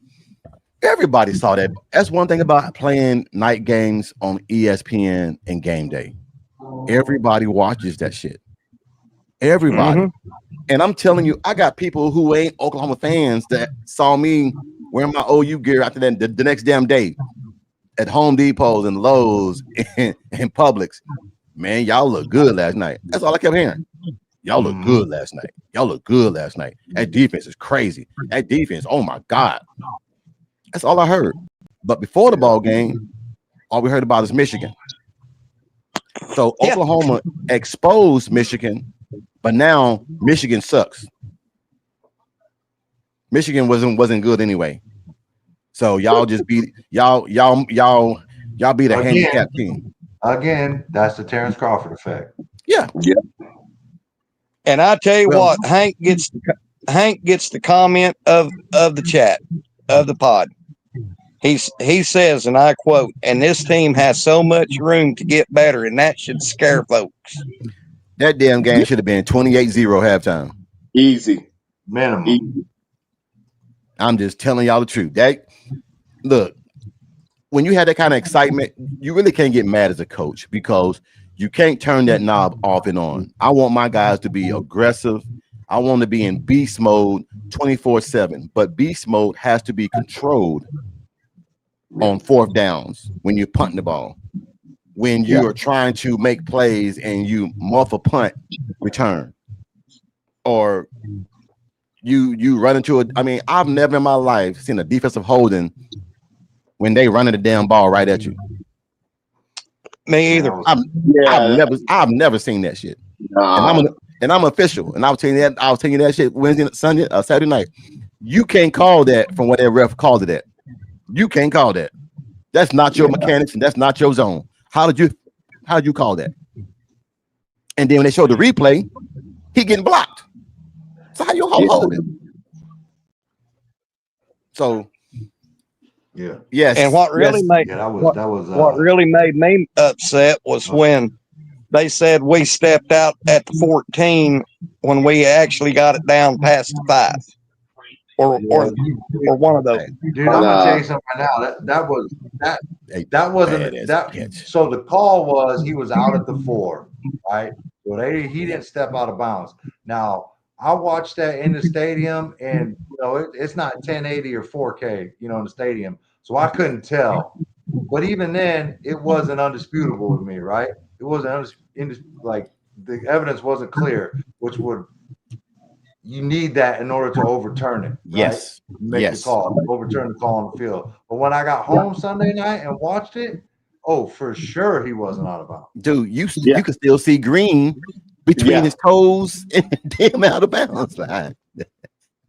Everybody saw that. That's one thing about playing night games on ESPN and game day. Everybody watches that shit. Everybody. Mm-hmm. And I'm telling you, I got people who ain't Oklahoma fans that saw me wearing my OU gear after that the next damn day. At Home Depots and Lowe's and Publix. Man, y'all look good last night. That's all I kept hearing. Y'all look good last night. That defense is crazy. That defense, oh my God. That's all I heard. But before the ball game, all we heard about is Michigan. So Oklahoma exposed Michigan, but now Michigan sucks. Michigan wasn't good anyway. So y'all just beat y'all beat a handicapped team. Again, that's the Terrence Crawford effect. Yeah. And I tell you what, Hank gets the comment of the chat of the pod. He says, and I quote, "And this team has so much room to get better, and that should scare folks." That damn game should have been 28-0 halftime. Easy. Minimum. I'm just telling y'all the truth. That look, when you have that kind of excitement, you really can't get mad as a coach because you can't turn that knob off and on. I want my guys to be aggressive. I want to be in beast mode 24/7, but beast mode has to be controlled on fourth downs when you're punting the ball, when you are trying to make plays and you muff a punt return, or you run into a. I mean, I've never in my life seen a defensive holding when they running the damn ball right at you. Me either. I've never seen that shit. And I'm official, and I'll tell you that shit Wednesday, Sunday, Saturday night. You can't call that from what that ref called it at. You can't call that. That's not your mechanics, and that's not your zone. How did you call that? And then when they show the replay, he getting blocked. So how you hold it? So yes. And what really made what really made me upset was when they said we stepped out at the 14 when we actually got it down past the 5. Or one of those. Dude, I'm gonna tell you something right now. That wasn't that. So the call was he was out at the 4, right? So he didn't step out of bounds. Now I watched that in the stadium, and it's not 1080 or 4K, in the stadium, so I couldn't tell. But even then, it wasn't undisputable to me, right? It wasn't like the evidence wasn't clear, which would. You need that in order to overturn it. Right? Yes. Make the call, overturn the call on the field. But when I got home Sunday night and watched it, for sure he wasn't out of bounds. Dude, you can still see green between his toes and the damn out of bounds line.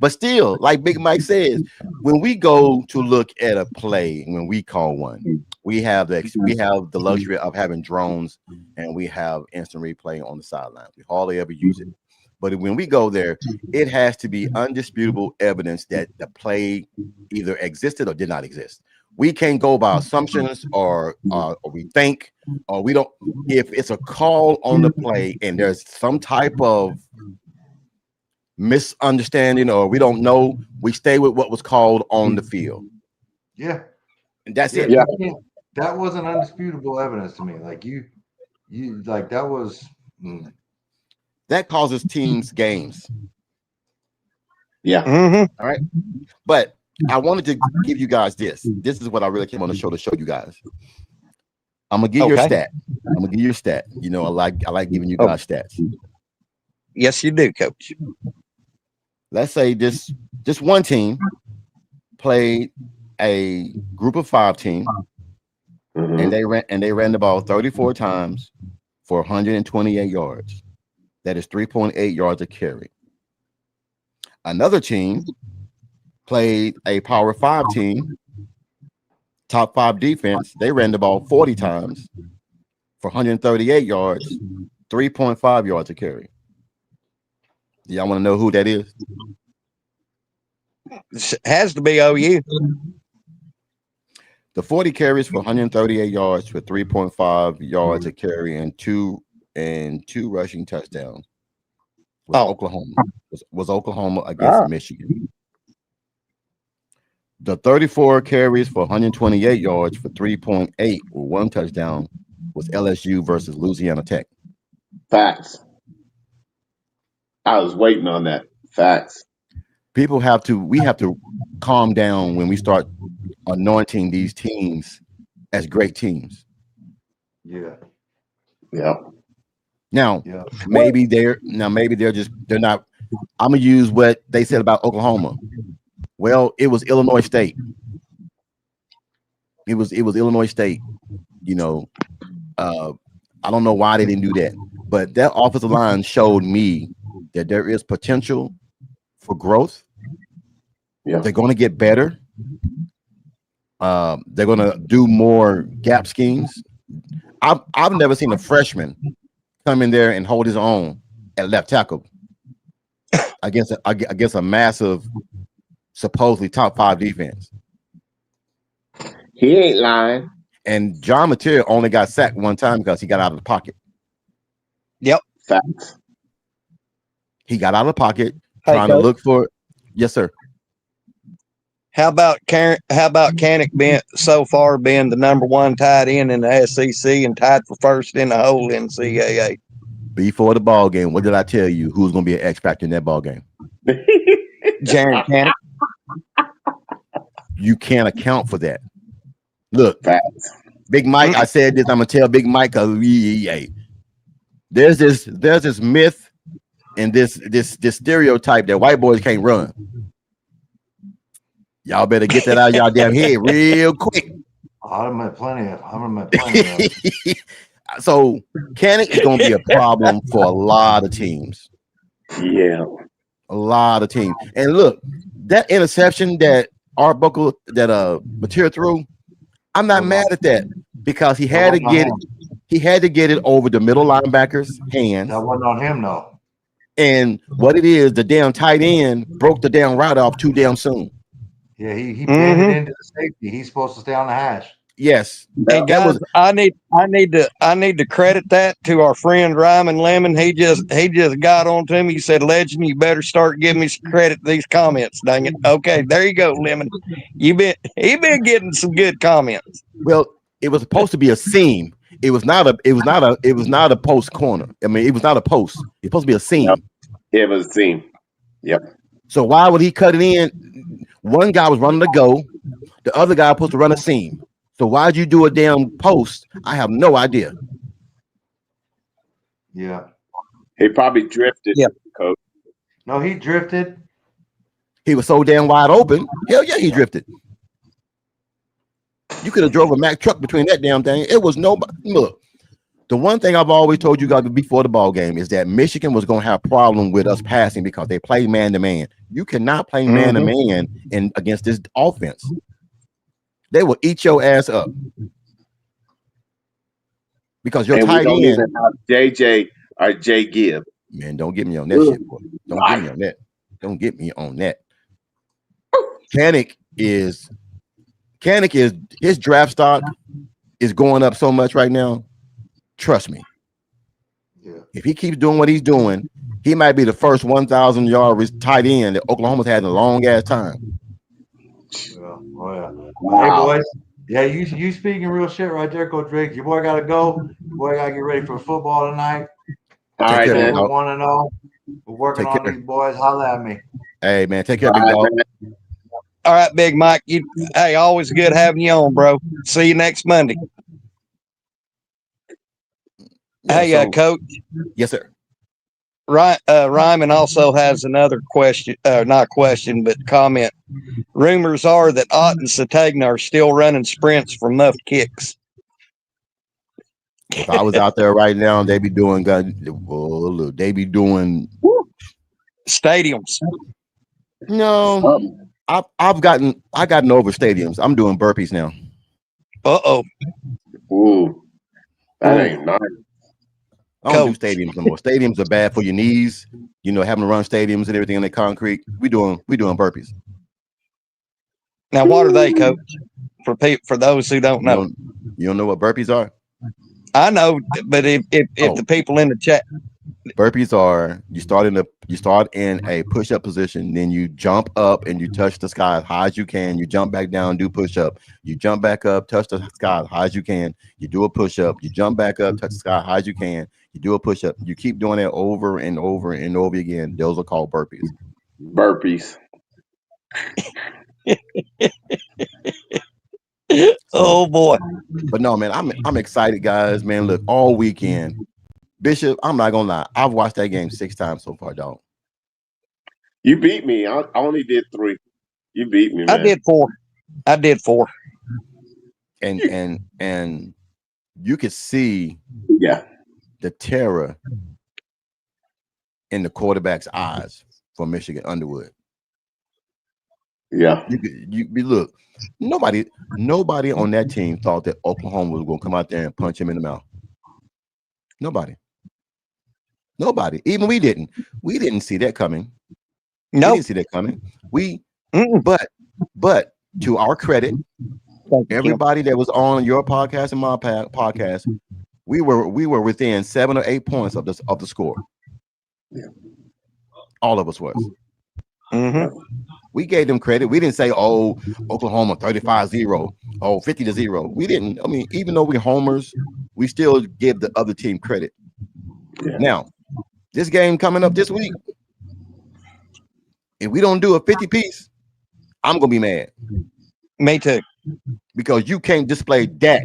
But still, like Big Mike says, when we go to look at a play, when we call one, we have the luxury of having drones and we have instant replay on the sideline. We hardly ever use it. But when we go there, it has to be undisputable evidence that the play either existed or did not exist. We can't go by assumptions or we think, or we don't. If it's a call on the play and there's some type of misunderstanding or we don't know, we stay with what was called on the field. Yeah. And that's it. Yeah. That wasn't undisputable evidence to me. Like you like that was. That causes teams games. Yeah. Mm-hmm. All right. But I wanted to give you guys this. This is what I really came on the show to show you guys. I'm gonna give you a stat. I'm gonna give you a stat. I like giving you guys stats. Yes, you do, Coach. Let's say this one team played a group of 5 team, and they ran the ball 34 times for 128 yards. That is 3.8 yards a carry. Another team played a Power 5 team, top 5 defense. They ran the ball 40 times for 138 yards, 3.5 yards a carry. Y'all want to know who that is? It has to be OU. The 40 carries for 138 yards for 3.5 yards a carry and two rushing touchdowns was Oklahoma. Was Oklahoma against Michigan. The 34 carries for 128 yards for 3.8 with 1 touchdown was LSU versus Louisiana Tech. Facts. I was waiting on that. Facts. We have to calm down when we start anointing these teams as great teams. Yeah. Yeah. Now, maybe they're not. I'm gonna use what they said about Oklahoma. Well, it was Illinois State. It was Illinois State. I don't know why they didn't do that, but that offensive line showed me that there is potential for growth. Yeah. They're going to get better. They're going to do more gap schemes. I've never seen a freshman come in there and hold his own at left tackle against a massive, supposedly top 5 defense. He ain't lying. And John Mateer only got sacked 1 time because he got out of the pocket. Yep. Facts. He got out of the pocket trying to look for. Yes, sir. How about Canick being so far being the #1 tight end in the SEC and tied for first in the whole NCAA? Before the ball game, what did I tell you? Who's going to be an X factor in that ball game? Jaren Canick. You can't account for that. Look, Facts. Big Mike, I said this. I'm gonna tell Big Mike because there's this myth and this stereotype that white boys can't run. Y'all better get that out of y'all damn head real quick. I've met plenty of. So Canick is gonna be a problem for a lot of teams. Yeah. A lot of teams. And look, that interception that Art Buckle Mateer threw, I'm not mad at that because he had to get it. He had to get it over the middle linebacker's hands. That wasn't on him though. And what it is, the damn tight end broke the damn route off too damn soon. Yeah, he bended into the safety. He's supposed to stay on the hash. Yes. And guys, I need to credit that to our friend Ryman Lemon. He just got on to him. He said, "Legend, you better start giving me some credit for these comments." Dang it. Okay, there you go, Lemon. He been getting some good comments. Well, it was supposed to be a seam. It was not a post corner. I mean, it was not a post. It's supposed to be a seam. Yep. It was a seam. Yep. So why would he cut it in? One guy was running to go. The other guy was supposed to run a seam. So why'd you do a damn post? I have no idea. Yeah. He probably drifted, Yeah. Coach. No, he drifted. He was so damn wide open. Hell yeah, he drifted. You could have drove a Mack truck between that damn thing. It was nobody. Look, the one thing I've always told you guys before the ball game is that Michigan was going to have a problem with us passing because they play man to man. You cannot play man to man against this offense. They will eat your ass up because your tight end. JJ or Jay Gibb. Man, don't get me on that shit, boy. Don't get me on that. Don't get me on that. Canick is his draft stock is going up so much right now. Trust me. Yeah. If he keeps doing what he's doing, he might be the first 1,000-yard tight end that Oklahoma's had in a long ass time. Yeah. Oh yeah. Wow. Hey boys. Yeah, you speaking real shit right there, Coach Drake. Your boy gotta go. Your boy gotta get ready for football tonight. All right, care, man. dog. We want to know. We're working Take on care. these boys. Holla at me. Hey man, take care, big All dog. right, man. All right, Big Mike. Hey, always good having you on, bro. See you next Monday. Yeah, Hey, so- Coach. Yes, sir. Ryman also has another question, not question, but comment. Rumors are that Ott and Satagna are still running sprints for muff kicks. If I was out there right now, they be doing Stadiums. No, I gotten over stadiums. I'm doing burpees now. Uh-oh. Ooh. That ain't nice. I don't do Coach. stadiums no more. Stadiums are bad for your knees. You know, having to run stadiums and everything in the concrete. We doing burpees. Now, what are they, Coach? For those who don't know. You don't know what burpees are? I know, but if the people in the chat, Burpees are you start in a push-up position, then you jump up and you touch the sky as high as you can. You jump back down, do push-up. You jump back up, touch the sky as high as you can. You do a push-up. You jump back up, touch the sky as high as you can. You do a push-up. You keep doing it over and over and over again. Those are called burpees. Burpees. oh boy. But no, man, I'm excited, guys. Man, look, all weekend. Bishop, I'm not gonna lie. I've watched that game 6 times so far, dog. You beat me. I only did 3. You beat me, man. I did 4. And you could see Yeah. the terror in the quarterback's eyes for Michigan Underwood. Yeah. You look, nobody on that team thought that Oklahoma was gonna come out there and punch him in the mouth. Nobody. Even we didn't. We didn't see that coming. We No. didn't see that coming. But to our credit, everybody that was on your podcast and my podcast, we were within 7 or 8 points of the score. Yeah. All of us was. Mm-hmm. We gave them credit. We didn't say, oh, Oklahoma 35-0, oh, 50-0. We didn't. I mean, even though we're homers, we still give the other team credit. Yeah. Now, this game coming up this week, if we don't do a 50-piece, I'm going to be mad. Me too. Because you can't display that,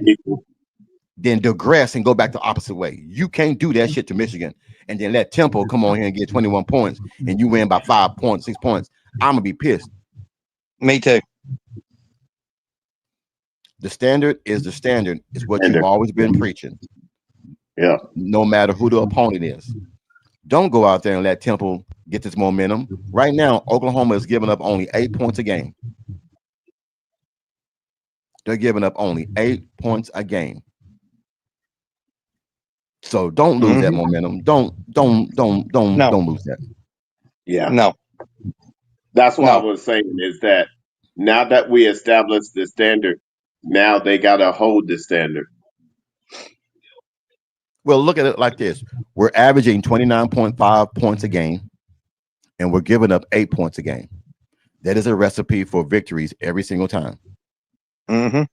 then digress and go back the opposite way. You can't do that shit to Michigan and then let Temple come on here and get 21 points and you win by 5 points, 6 points. I'm going to be pissed. Me too. The standard is the standard. It's what you've always been preaching. Yeah. No matter who the opponent is. Don't go out there and let Temple get this momentum. Right now, Oklahoma is giving up only 8 points a game. They're giving up only 8 points a game. So don't lose that momentum. Don't lose that. Yeah. No. That's what I was saying is that now that we established the standard, now they got to hold the standard. Well, look at it like this. We're averaging 29.5 points a game, and we're giving up 8 points a game. That is a recipe for victories every single time. Mm-hmm.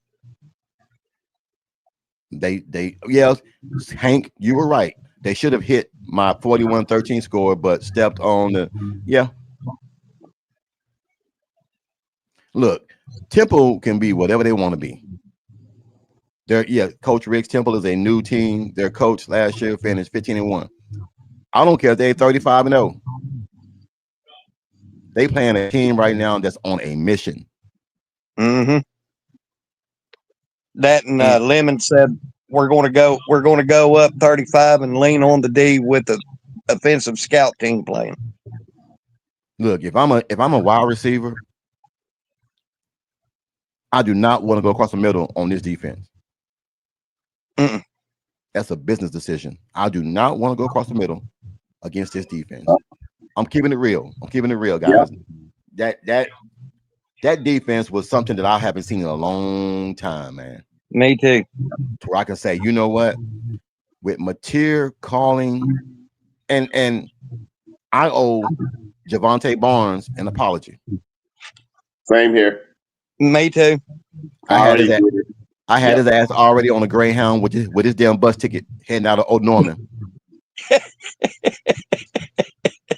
Yeah, Hank, you were right. They should have hit my 41-13 score, but stepped on the, yeah. Look, Temple can be whatever they want to be. Coach Rick's Temple is a new team. Their coach last year finished 15-1. I don't care if they're 35-0. They playing a team right now that's on a mission. Mm-hmm. That and Lemon said we're going to go up 35 and lean on the D with the offensive scout team playing. Look, if I'm a wide receiver, I do not want to go across the middle on this defense. Mm-mm. That's a business decision. I do not want to go across the middle against this defense. I'm keeping it real. Guys. Yeah. That defense was something that I haven't seen in a long time, man. Me too. Where I can say, you know what? With Mateer calling, and I owe Javonte Barnes an apology. Same here. Me too. I had his ass already on a Greyhound with his damn bus ticket heading out of Old Norman.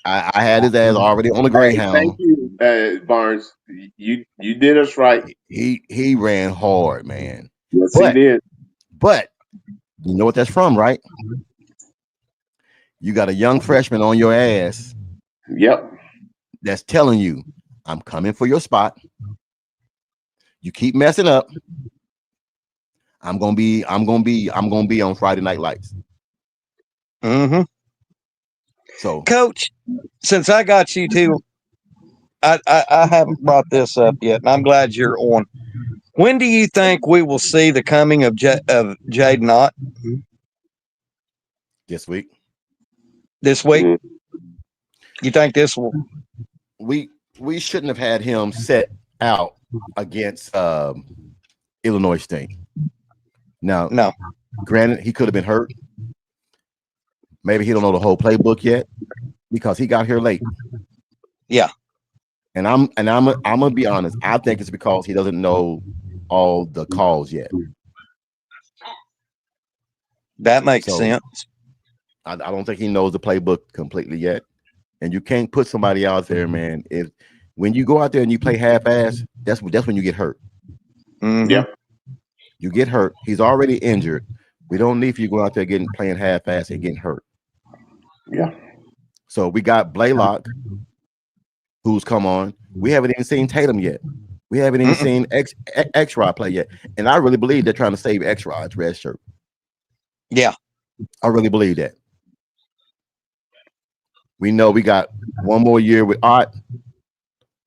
I had his ass already on the Greyhound. Thank you, Barnes. You did us right. He ran hard, man. Yes, he did. But you know what that's from, right? You got a young freshman on your ass. Yep. That's telling you, I'm coming for your spot. You keep messing up. I'm gonna be on Friday Night Lights. Mm-hmm. So, Coach, since I got you too, I haven't brought this up yet, and I'm glad you're on. When do you think we will see the coming of Jaden Ott? this week. This week? Mm-hmm. You think this will? We shouldn't have had him set out against Illinois State. Now, no. Granted, he could have been hurt. Maybe he don't know the whole playbook yet because he got here late. Yeah. And I'm gonna be honest. I think it's because he doesn't know all the calls yet. That makes sense. I don't think he knows the playbook completely yet. And you can't put somebody out there, man. When you go out there and you play half-ass, that's when you get hurt. Mm-hmm. Yeah. You get hurt. He's already injured. We don't need for you to go out there playing half-ass and getting hurt. Yeah. So we got Blaylock, who's come on. We haven't even seen Tatum yet. We haven't even seen X-Rod play yet. And I really believe they're trying to save X-Rod's red shirt. Yeah. I really believe that. We know we got one more year with Ott.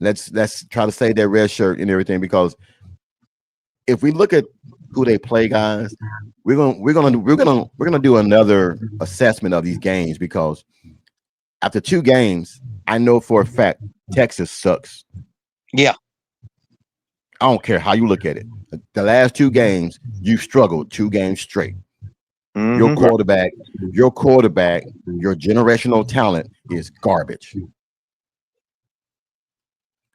Let's try to save that red shirt and everything, because if we look at who they play, guys, we're gonna do another assessment of these games, because after 2 games, I know for a fact Texas sucks. Yeah. I don't care how you look at it. The last 2 games, you struggled 2 games straight. Mm-hmm. Your quarterback, your generational talent is garbage.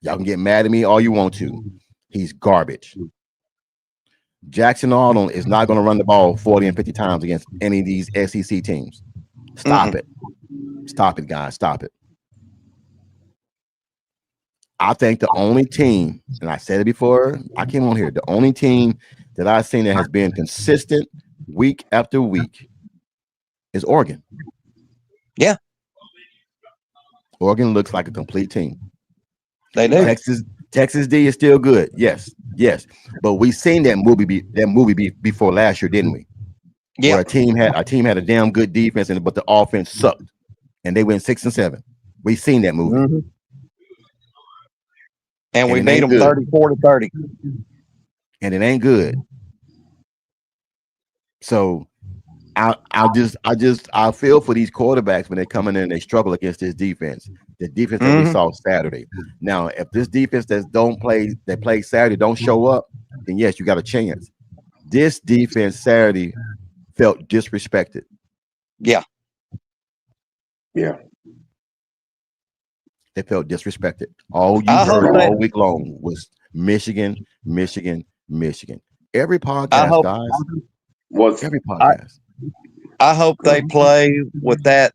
Y'all can get mad at me all you want to. He's garbage. Jackson Arnold is not going to run the ball 40 and 50 times against any of these SEC teams. Stop it. Stop it, guys. Stop it. I think the only team, and I said it before I came on here, the only team that I've seen that has been consistent week after week is Oregon. Yeah. Oregon looks like a complete team. They do. Texas D is still good. Yes. But we seen that movie before last year, didn't we? Yeah. Where a team had a damn good defense, but the offense sucked, and they went 6 and 7. We seen that movie. Mm-hmm. And we it beat ain't them good. 34-30. And it ain't good. So I feel for these quarterbacks when they come in and they struggle against this defense. The defense that we saw Saturday. Now, if this defense that play Saturday don't show up, then yes, you got a chance. This defense Saturday felt disrespected. Yeah. They felt disrespected. All you heard all week long was Michigan. Every podcast, guys. Every podcast. I hope they play with that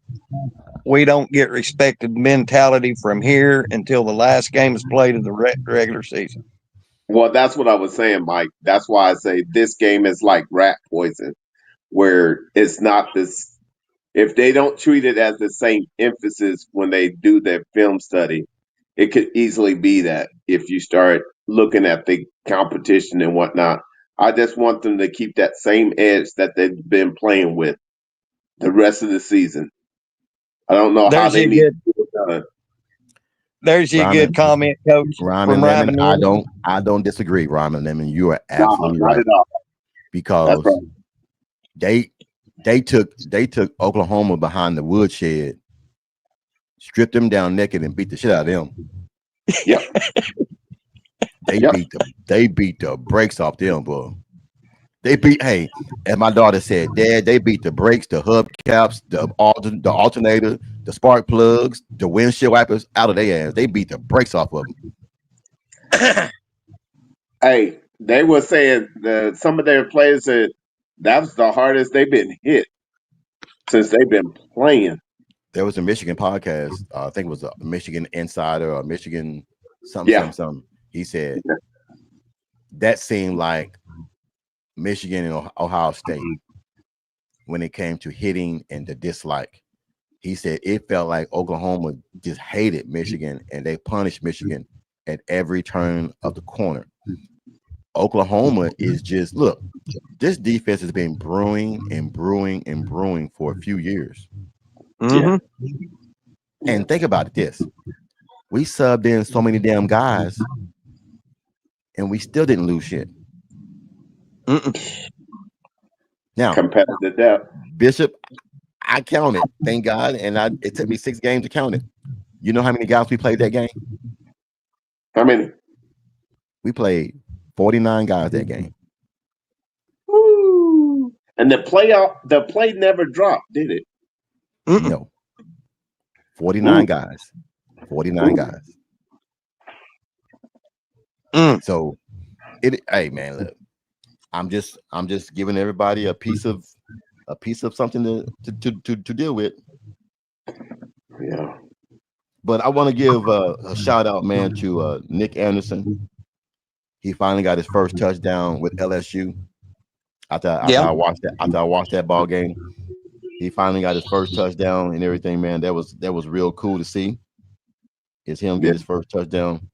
we don't get respected mentality from here until the last game is played of the regular season. Well, that's what I was saying, Mike. That's why I say this game is like rat poison, where it's not this. If they don't treat it as the same emphasis when they do their film study, it could easily be that if you start looking at the competition and whatnot. I just want them to keep that same edge that they've been playing with the rest of the season. I don't know how they need to do it done. There's your good comment, Coach. Ryman Lemon, I don't disagree, Ryman Lemon. You are absolutely right. At all. Because they took Oklahoma behind the woodshed, stripped them down naked, and beat the shit out of them. Yep. They beat the brakes off them, bro. Hey, as my daughter said, Dad, they beat the brakes, the hubcaps, the alternator, the spark plugs, the windshield wipers out of their ass. They beat the brakes off of them. Hey, they were saying that some of their players said that was the hardest they've been hit since they've been playing. There was a Michigan podcast. I think it was a Michigan Insider or Michigan something. He said that seemed like Michigan and Ohio State when it came to hitting and the dislike. He said it felt like Oklahoma just hated Michigan and they punished Michigan at every turn of the corner. Oklahoma is just, look, this defense has been brewing for a few years. Mm-hmm. And think about this. We subbed in so many damn guys and we still didn't lose shit. Now, competitive depth. Bishop, I counted, thank God, and it took me 6 games to count it. You know how many guys we played that game? How many? We played 49 guys that game. Woo. And the play never dropped, did it? No. 49 guys. 49 guys. So hey man, look. I'm just giving everybody a piece of something to deal with. Yeah. But I want to give a shout out, man, to Nick Anderson. He finally got his first touchdown with LSU. After I watched that ball game, he finally got his first touchdown and everything, man. That was real cool to see. It's him get his first touchdown.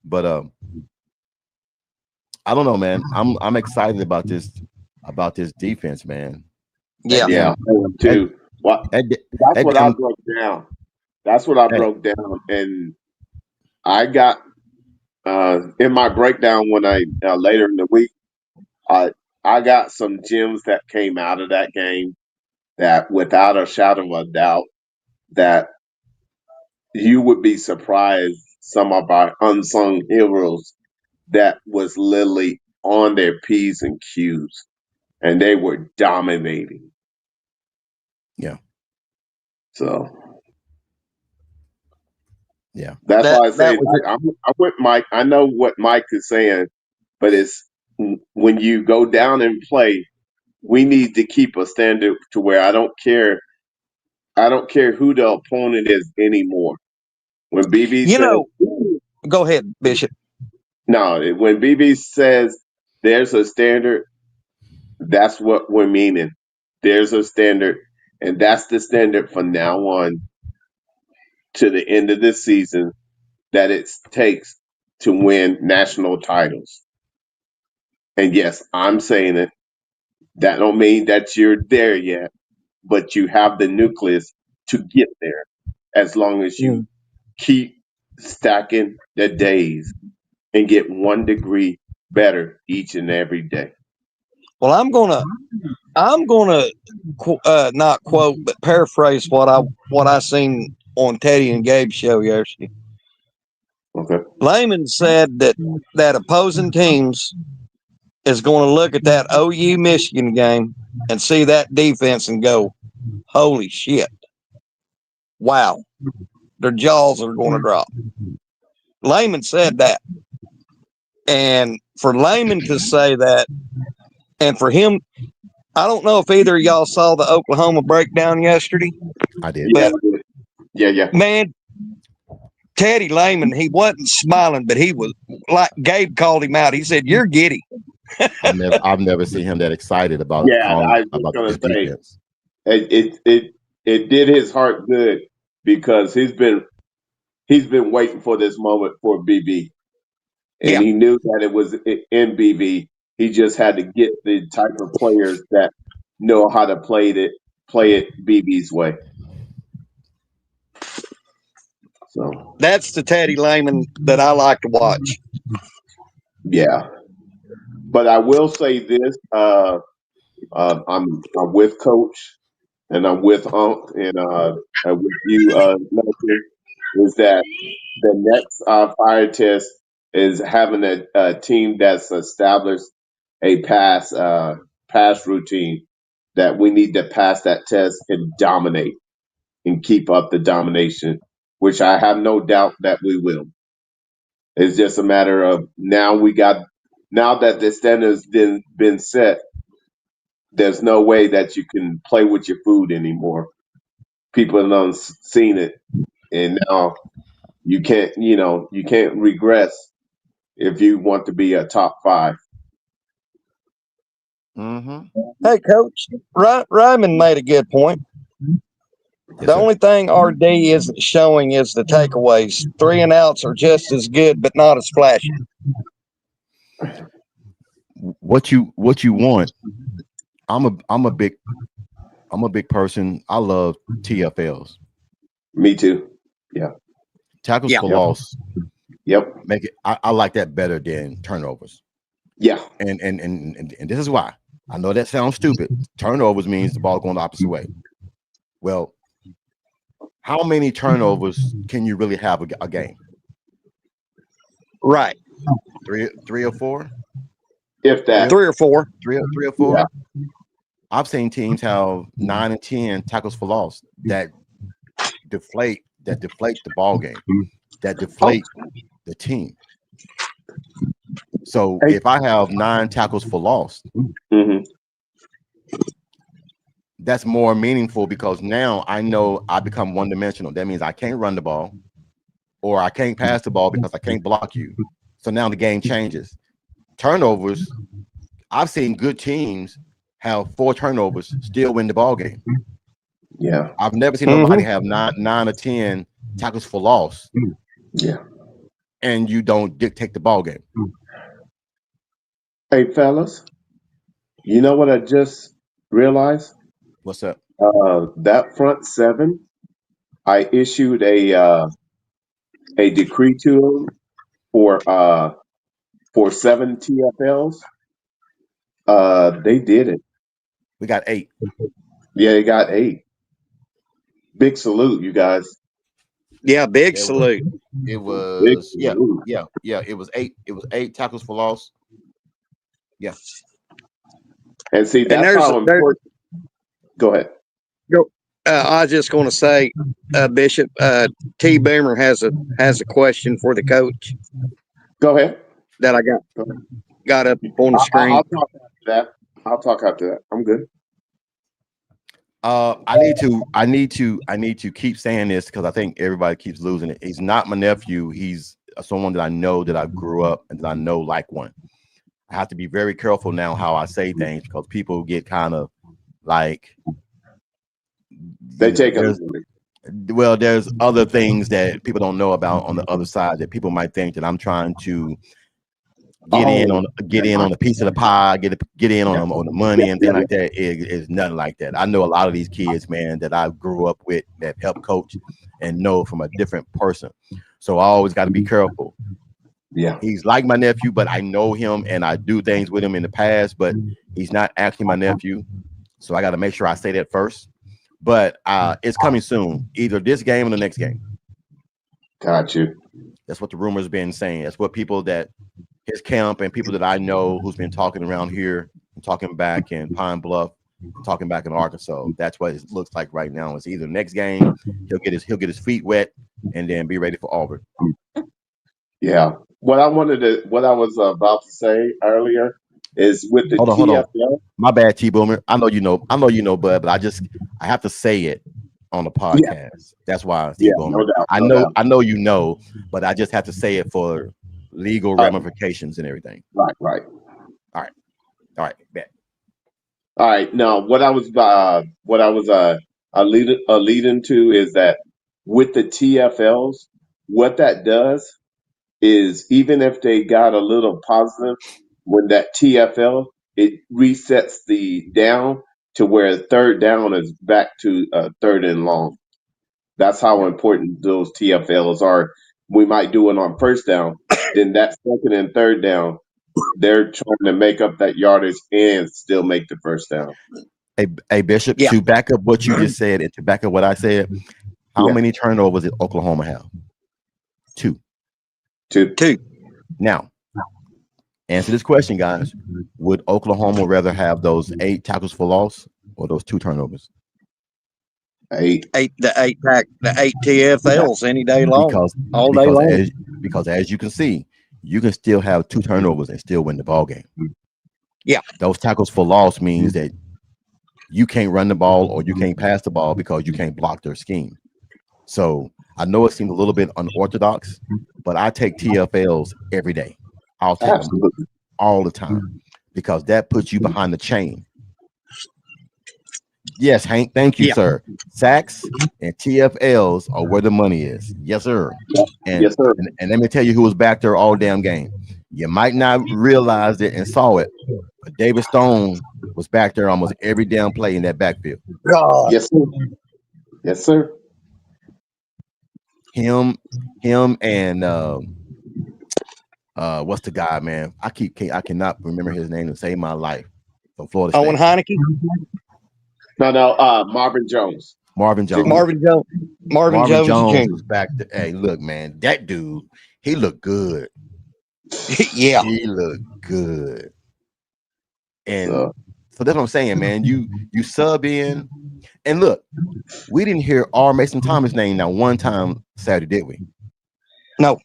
But I don't know, man. I'm excited about this defense, man. Yeah. Too. That's what I broke down. That's what I broke down, and I got in my breakdown when I later in the week, I got some gems that came out of that game that, without a shadow of a doubt, that you would be surprised some of our unsung heroes that was literally on their P's and Q's, and they were dominating. Yeah. So. Yeah. That's That why I that say was I'm with Mike. I know what Mike is saying, but it's when you go down and play, we need to keep a standard to where I don't care who the opponent is anymore. When BB you says know. Go ahead, Bishop. no, when BB says there's a standard, that's what we're meaning. There's a standard, and that's the standard from now on to the end of this season that it takes to win national titles. And yes, I'm saying it. That don't mean that you're there yet, but you have the nucleus to get there as long as you keep stacking the days and get 1 degree better each and every day. Well, I'm gonna not quote but paraphrase what I seen on Teddy and Gabe's show yesterday. Okay. Layman said that opposing teams is going to look at that OU Michigan game and see that defense and go, "Holy shit! Wow!" Their jaws are going to drop. Layman said that, and for Layman to say that, and for him, I don't know if either of y'all saw the Oklahoma breakdown yesterday. I did. Yeah, But yeah. man, Teddy Layman, he wasn't smiling, but he was like Gabe called him out. He said, "You're giddy." I've never seen him that excited about Yeah, I was about gonna the say defense. it did his heart good because he's been waiting for this moment for BB, and Yeah. he knew that it was in BB. He just had to get the type of players that know how to play it BB's way. So That's the Teddy Layman that I like to watch. yeah, but I will say this: I'm with Coach, and I'm with Unc, and with you, Nelson, is that the next fire test is having a team that's established a pass routine that we need to pass that test and dominate and keep up the domination, which I have no doubt that we will. It's just a matter of now that the standard's been set, there's no way that you can play with your food anymore. People have seen it, and now you can't regress if you want to be a top 5. Mm-hmm. Hey, Coach, Ryman made a good point. Yes, The sir. only thing RD isn't showing is the takeaways. 3 and outs are just as good, but not as flashy. What you want? I'm a big person. I love TFLs. Me too. Yeah. Tackles Yeah. for loss. Yep. Make it. I like that better than turnovers. Yeah. And this is why. I know that sounds stupid. Turnovers means the ball going the opposite way. Well, how many turnovers can you really have a game? Right. Three Or 4? If that. 3 or 4. Three or 4? Yeah. I've seen teams have 9 and 10 tackles for loss that deflate the ball game, that deflate the team. So if I have 9 tackles for loss, that's more meaningful because now I know I become one-dimensional. That means I can't run the ball or I can't pass the ball because I can't block you. So now the game changes. Turnovers, I've seen good teams have 4 turnovers, still win the ball game. Yeah. I've never seen nobody have 9 or 10 tackles for loss. Yeah. And you don't dictate the ball game. Hey, fellas, you know what I just realized? What's up? That front 7, I issued a decree to them for 7 TFLs. They did it. We got 8. Yeah, they got 8. Big salute, you guys. Yeah, big salute. It was Big salute. it was 8. It was 8 tackles for loss. Yeah. And see, that's how important. Go ahead. I was just going to say, Bishop, T. Boomer has a question for the coach Go ahead. that I got up on the screen. I'll talk after that. I'll talk after that. I'm good. I need to keep saying this because I think everybody keeps losing it. He's not my nephew. He's someone that I know, that I grew up and that I know like one. I have to be very careful now how I say things because people get kind of like They take it. Well, there's other things that people don't know about on the other side that people might think that I'm trying to get in on a piece of the pie, get in on the money and things like that. It's nothing like that. I know a lot of these kids, man, that I grew up with that help coach and know from a different person. So I always got to be careful. Yeah, he's like my nephew, but I know him and I do things with him in the past, but he's not actually my nephew. So I got to make sure I say that first. But it's coming soon, either this game or the next game. Got you. That's what the rumors been saying. That's what people that his camp and people that I know who's been talking around here, talking back in Pine Bluff, talking back in Arkansas. That's what it looks like right now. It's either next game he'll get his feet wet and then be ready for Auburn. Yeah. What I was about to say earlier is with the hold TFL. on. My bad, T Boomer. I know you know, Bud, but I have to say it on the podcast. Yeah. That's why T Boomer. No doubt, I know you know, but I just have to say it for legal ramifications and everything. Right. All right, bet. All right. Now, what I was alluding to is that with the TFLs, what that does is even if they got a little positive when that TFL, it resets the down to where third down is back to third and long. That's how important those TFLs are. We might do it on first down, then that second and third down, they're trying to make up that yardage and still make the first down. Hey Bishop, to back up what you just said and to back up what I said, how many turnovers did Oklahoma have? Two. Now, answer this question, guys. Would Oklahoma rather have those 8 tackles for loss or those 2 turnovers? The 8 TFLs any day long. All day long. Because as you can see, you can still have 2 turnovers and still win the ball game. Yeah. Those tackles for loss means that you can't run the ball or you can't pass the ball because you can't block their scheme. So I know it seems a little bit unorthodox, but I take TFLs every day. I'll take them all the time because that puts you behind the chain. Yes, Hank, thank you, sir. Sacks and TFLs are where the money is. Yes, sir. And, yes, sir. And let me tell you who was back there all damn game. You might not realize it and saw it, but David Stone was back there almost every damn play in that backfield. God. Yes, sir. Yes, sir. Him and what's the guy, man? I cannot remember his name to save my life from Florida State. Owen Heineke? No, Marvin Jones. Marvin Jones was back there. Hey, look, man, that dude, he looked good. Yeah. He looked good. And so that's what I'm saying, man. You sub in, and look, we didn't hear R. Mason Thomas' name now one time Saturday, did we? No.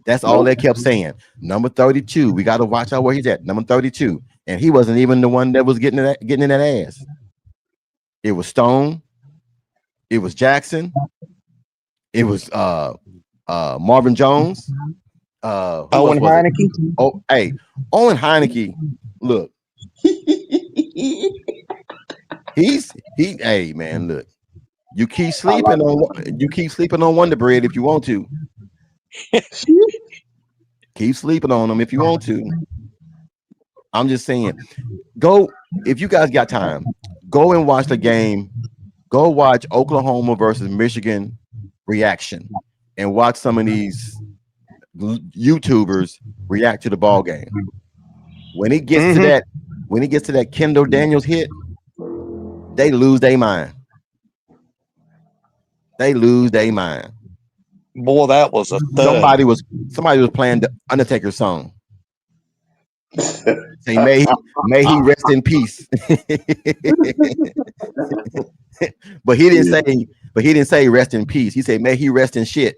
That's all they kept saying. Number 32. We got to watch out where he's at. Number 32. And he wasn't even the one that was getting in that ass. It was Stone. It was Jackson. It was Marvin Jones. Owen Heineke. Oh, hey, Owen Heineke. Look. Hey man, look. You keep sleeping on Wonder Bread if you want to. Keep sleeping on them if you want to. I'm just saying, go if you guys got time, go and watch the game. Go watch Oklahoma versus Michigan reaction and watch some of these YouTubers react to the ball game. When it gets to that Kendall Daniels hit, they lose their mind. Boy, that was a thud. Somebody was playing the Undertaker song. Say may he rest in peace. But he didn't say. But he didn't say rest in peace. He said, "May he rest in shit."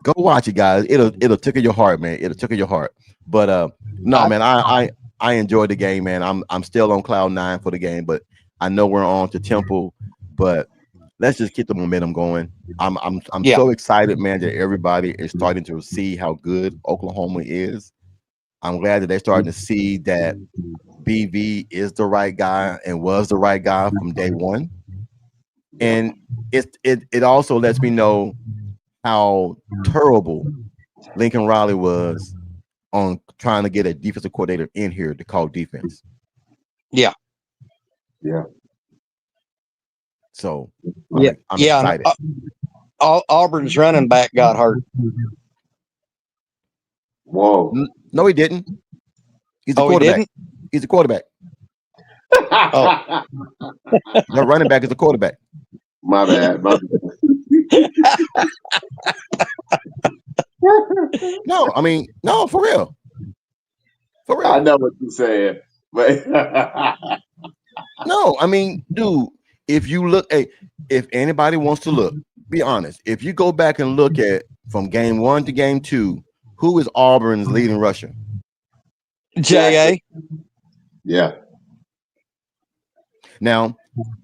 Go watch it, guys. It'll tickle your heart, man. It'll tickle your heart. But no, man, I enjoyed the game, man. I'm still on cloud 9 for the game, but I know we're on to Temple. But let's just keep the momentum going. I'm so excited, man, that everybody is starting to see how good Oklahoma is. I'm glad that they're starting to see that BV is the right guy and was the right guy from day one. And it also lets me know how terrible Lincoln Riley was on trying to get a defensive coordinator in here to call defense. Yeah. So I'm excited. Auburn's running back got hurt. Whoa. No, he didn't. He's a quarterback. He's a quarterback. Oh. The running back is a quarterback. My bad. No, I mean, no, for real. For real. I know what you're saying, but no, I mean, dude, if you look at, if anybody wants to look, be honest. If you go back and look at from game 1 to game 2, who is Auburn's leading rusher? J.A. Yeah. Now,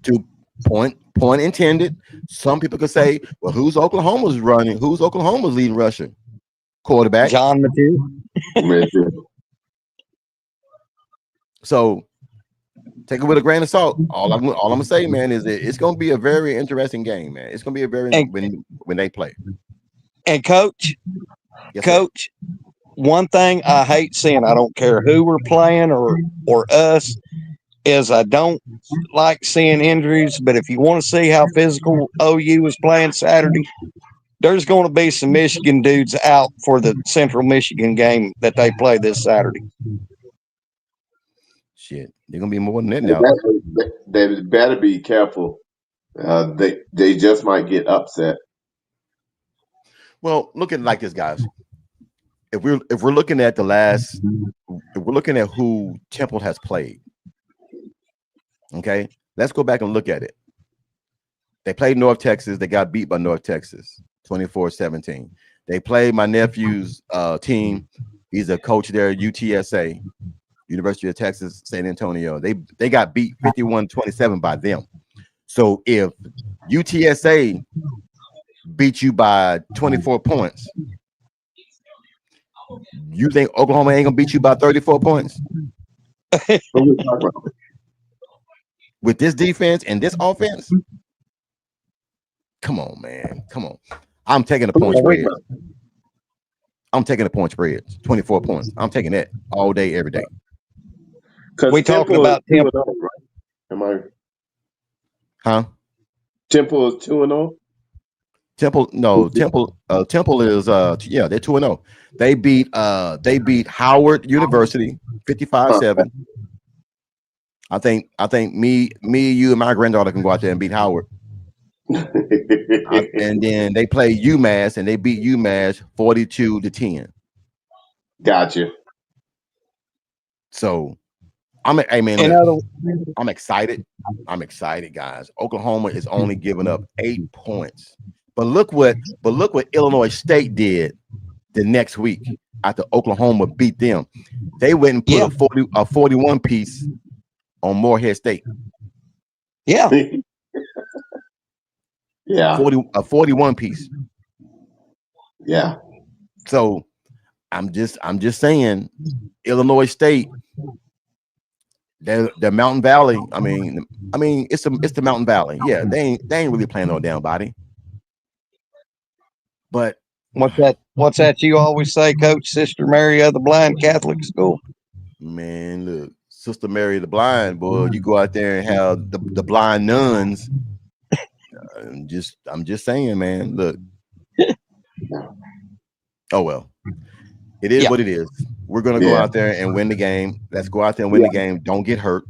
to point intended, some people could say, well, who's Oklahoma's leading rusher? Quarterback. John Matthew. So take it with a grain of salt. All I'm gonna say, man, is that it's gonna be a very interesting game, man. It's gonna be a very when they play. And coach, Yes, one thing I hate seeing, I don't care who we're playing or us, is I don't like seeing injuries. But if you want to see how physical OU was playing Saturday, there's going to be some Michigan dudes out for the Central Michigan game that they play this Saturday. Shit, they're gonna be more than that now. They better be careful. They just might get upset. Well, look at it like this, guys. If we're looking at if we're looking at who Temple has played, okay, let's go back and look at it. They played North Texas. They got beat by North Texas, 24-17. They played my nephew's team. He's a coach there at UTSA, University of Texas, San Antonio. They got beat 51-27 by them. So if UTSA beat you by 24 points, you think Oklahoma ain't gonna beat you by 34 points? With this defense and this offense? Come on, man. Come on. I'm taking the point spread. I'm taking the point spread. 24 points. I'm taking that all day, every day. We talking about Temple, right? Am I? Huh? Temple is 2-0. Temple is they're 2-0. They beat Howard University 55-7. I think me, you, and my granddaughter can go out there and beat Howard. And then they play UMass and they beat UMass 42-10. Gotcha. So I'm excited. I'm excited, guys. Oklahoma is only giving up 8 points. But look what Illinois State did the next week after Oklahoma beat them. They went and put a 41 piece on Morehead State. Yeah. Yeah. 41 piece. Yeah. So I'm just saying, Illinois State, they're Mountain Valley. I mean it's the Mountain Valley. Yeah, they ain't really playing no down body. But what's that you always say, Coach? Sister Mary of the Blind Catholic School. Man, look, Sister Mary the Blind, boy, you go out there and have the blind nuns. I'm just saying, man. Look. Oh well. It is what it is. We're gonna go out there and win the game. Let's go out there and win the game. Don't get hurt.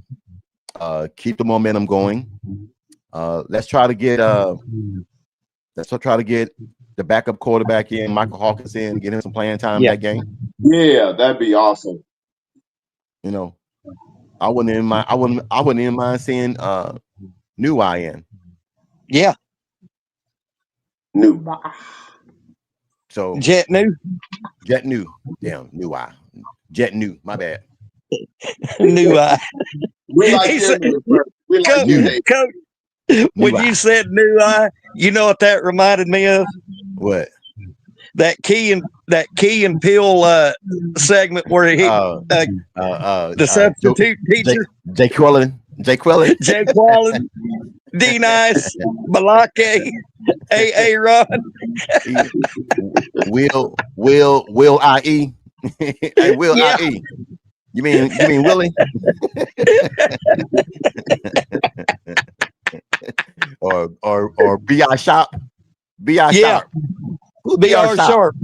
Keep the momentum going. Let's try to get the backup quarterback in, Michael Hawkins in, get him some playing time in that game. Yeah, that'd be awesome. You know, I wouldn't even mind seeing New Eye in. Yeah, New. So Jet New. Jet New. Damn, New Eye. Jet New. My bad. New Eye. We like He your said, name first. We like Coach, your New. name. Coach, when New you Eye. said New Eye, you know what that reminded me of? What? That Key and Peele segment where he the substitute teacher, Jay Quillen. Jay Quallen, D Nice, Balake, A Ron. Will IE. Hey, Will Yeah. IE. You mean Willie? or BI Shop? BI Yeah. Sharp. Who's BR BR Sharp? Sharp.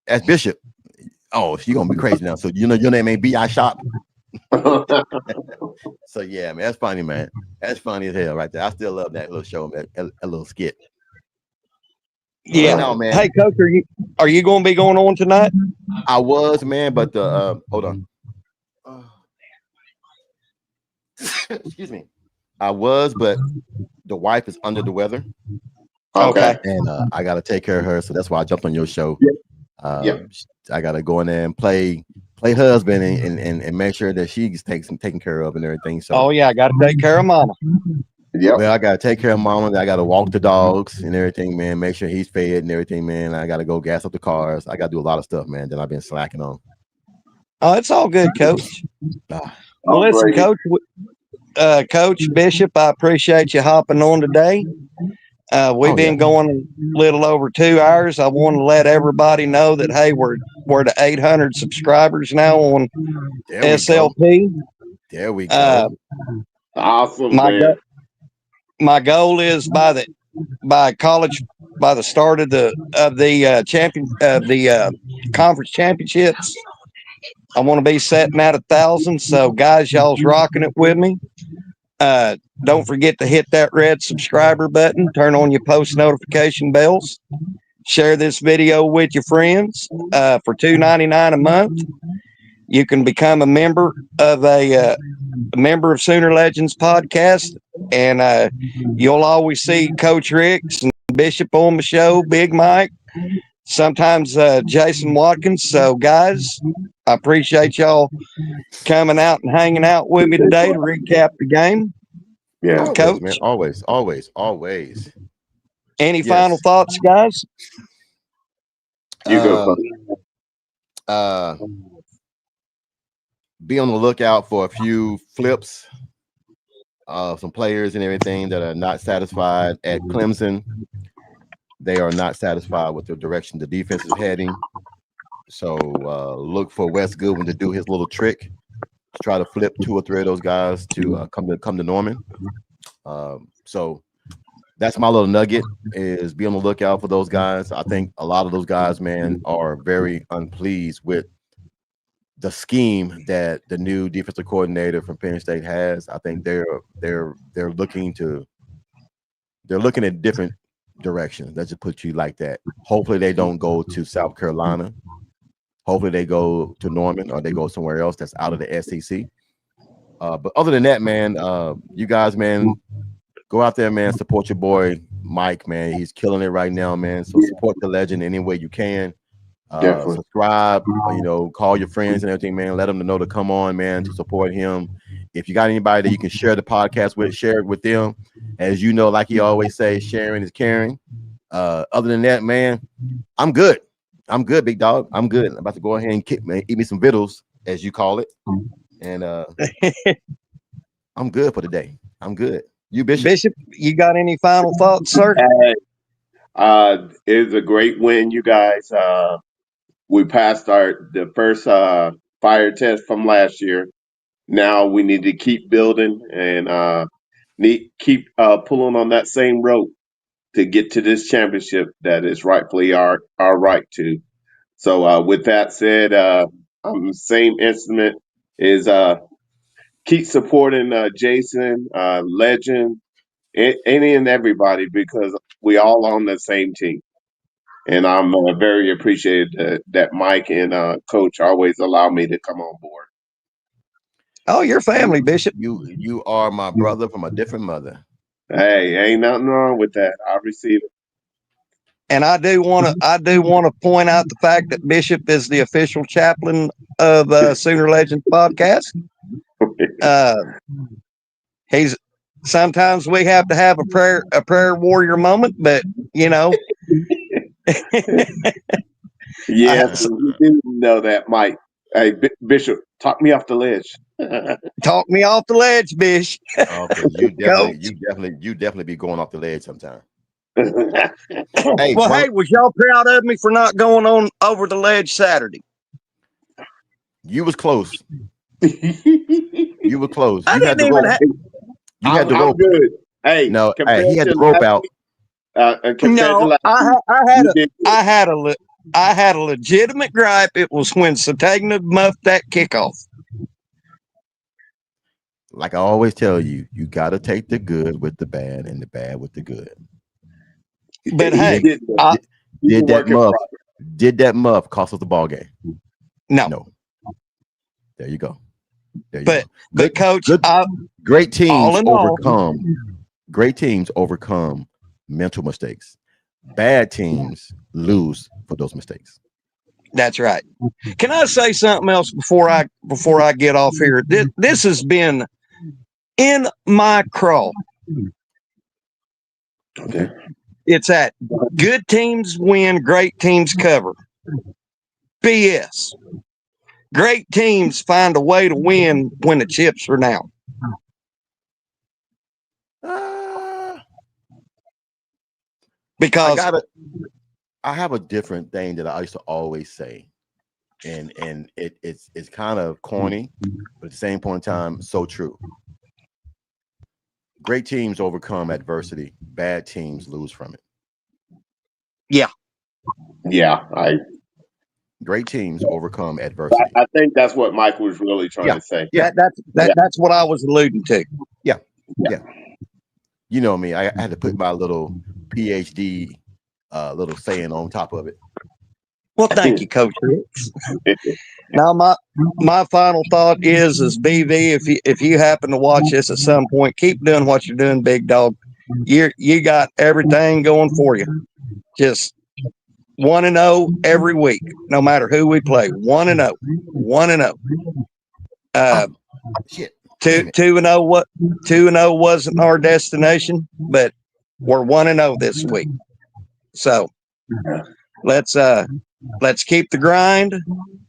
That's Bishop. Oh, you're gonna be crazy now. So you know your name ain't BI Shop. So yeah, man, that's funny, man. That's funny as hell right there. I still love that little show, man. A little skit. Yeah. No, man. Hey, Coach, are you going to be going on tonight? I was, man, but the hold on. Excuse me. I was, but the wife is under the weather. Okay. And I gotta take care of her, so that's why I jumped on your show. Yeah. I gotta go in there and play husband and make sure that she's taken care of and everything. So Oh yeah, I got to take care of Mama. Yep. well, I gotta take care of Mama. I gotta walk the dogs and everything, man. Make sure he's fed and everything, man. I gotta go gas up the cars. I gotta do a lot of stuff, man, that I've been slacking on. Oh, it's all good, Coach. Ah, Well, listen, Alrighty. Coach. Coach Bishop, I appreciate you hopping on today. We've been going a little over 2 hours. I want to let everybody know that hey, we're to 800 subscribers now on there we go. SLP. There we go. Awesome, My man. my goal is by the start of the conference championships, I want to be setting at 1,000. So guys, y'all's rocking it with me. Don't forget to hit that red subscriber button, turn on your post notification bells, share this video with your friends. For $2.99 a month, you can become a member of Sooner Legends podcast, and you'll always see Coach Ricks and Bishop on the show, Big Mike, sometimes Jason Watkins. So guys, I appreciate y'all coming out and hanging out with me today to recap the game. Yeah. Always, Coach, man. Always. any Yes. final thoughts, guys? You go. Be on the lookout for a few flips of some players and everything that are not satisfied at Clemson. They are not satisfied with the direction the defense is heading. So look for Wes Goodwin to do his little trick to try to flip 2 or 3 of those guys to come to Norman. So that's my little nugget, is be on the lookout for those guys. I think a lot of those guys, man, are very unpleased with the scheme that the new defensive coordinator from Penn State has. I think they're looking at different directions. Let's just put you like that. Hopefully they don't go to South Carolina. Hopefully they go to Norman, or they go somewhere else that's out of the SEC. But other than that, man, you guys, man, go out there, man. Support your boy Mike, man. He's killing it right now, man. So support the legend any way you can. Subscribe, call your friends and everything, man. Let them know to come on, man, to support him. If you got anybody that you can share the podcast with, share it with them. As you know, like he always say, sharing is caring. Other than that, man, I'm good, big dog. I'm good. I'm about to go ahead and eat me some vittles, as you call it. And I'm good for the day. I'm good. You, Bishop, you got any final thoughts, sir? It was a great win, you guys. We passed the first fire test from last year. Now we need to keep building and keep pulling on that same rope to get to this championship that is rightfully our right to. So with that said, same instrument is keep supporting Jason, Legend, any and everybody, because we all on the same team. And I'm very appreciative that Mike and Coach always allow me to come on board. Oh, your family, Bishop. You are my brother from a different mother. Hey, ain't nothing wrong with that. I receive it. And I do want to point out the fact that Bishop is the official chaplain of Sooner Legends podcast. He's sometimes we have to have a prayer warrior moment, but you know. Yes, we do know that, Mike. Hey, Bishop, talk me off the ledge. Talk me off the ledge, Bish. Okay, you definitely be going off the ledge sometime. Hey, was y'all proud of me for not going on over the ledge Saturday? You was close. You were close. I You had didn't the even rope. You had the I'm rope. good. Hey, No, he had the rope out. No, I had a legitimate gripe. It was when Satagna muffed that kickoff. Like I always tell you, you got to take the good with the bad and the bad with the good. But hey, did that muff cost us the ball game? No. There you go. But Coach, great teams overcome. Great teams overcome mental mistakes. Bad teams lose for those mistakes. That's right. Can I say something else before I get off here? This has been in my crawl. Okay. It's at good teams win, great teams cover. BS. Great teams find a way to win when the chips are down. Because I have a different thing that I used to always say, and it's kind of corny, but at the same point in time, so true. Great teams overcome adversity. Bad teams lose from it. Yeah. Great teams overcome adversity. I think that's what Mike was really trying to say. Yeah, that's what I was alluding to. Yeah. You know me. I had to put my little PhD little saying on top of it. Well, thank you, Coach. Now, my final thought is BV, if you happen to watch this at some point, keep doing what you're doing, big dog. You got everything going for you. Just 1-0 every week, no matter who we play. 1-0, 1-0. Shit. 2-0. What 2-0 wasn't our destination, but we're 1-0 this week. So let's keep the grind.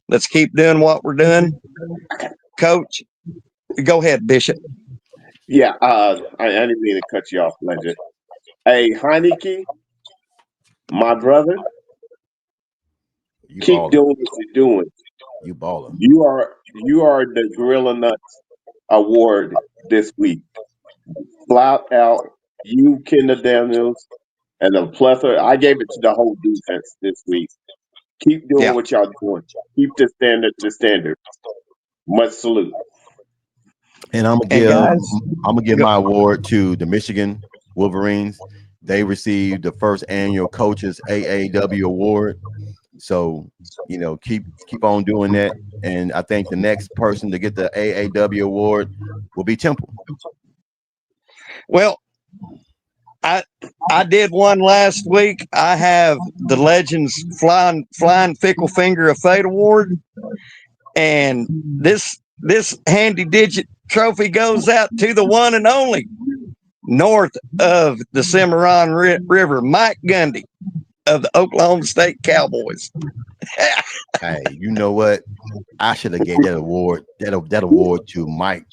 Let's keep doing what we're doing. Coach, go ahead, Bishop. Yeah, I didn't mean to cut you off, Legend. Hey, Heineke, my brother, keep doing what you're doing. You baller. You are the Gorilla Nuts Award this week. Flat out, you, Kendall Daniels, and a plethora. I gave it to the whole defense this week. Keep doing what y'all doing. Keep the standard. Much salute. And I'm gonna give my award to the Michigan Wolverines. They received the first annual Coaches AAW Award. So, keep on doing that. And I think the next person to get the AAW Award will be Temple. Well, I did one last week. I have the Legends Flying Fickle Finger of Fate Award, and this handy digit trophy goes out to the one and only north of the Cimarron River, Mike Gundy of the Oklahoma State Cowboys. Hey, you know what? I should have gave that award to Mike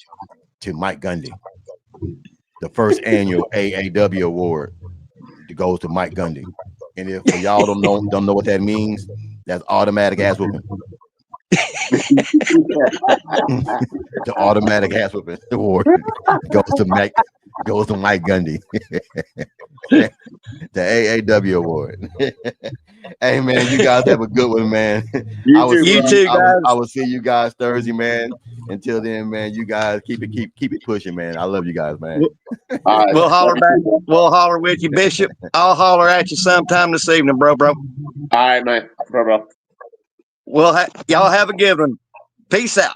Gundy. The first annual AAW award goes to Mike Gundy. And if for y'all don't know what that means, that's automatic ass whooping. The automatic ass whooping award goes to Mike Gundy. The AAW award. Hey man, you guys have a good one, man. You too, guys. I will see you guys Thursday, man. Until then, man, you guys keep it pushing, man. I love you guys, man. All right. We'll holler back. We'll holler with you, Bishop. I'll holler at you sometime this evening, bro. All right, man. Bro. Y'all have a good one. Peace out.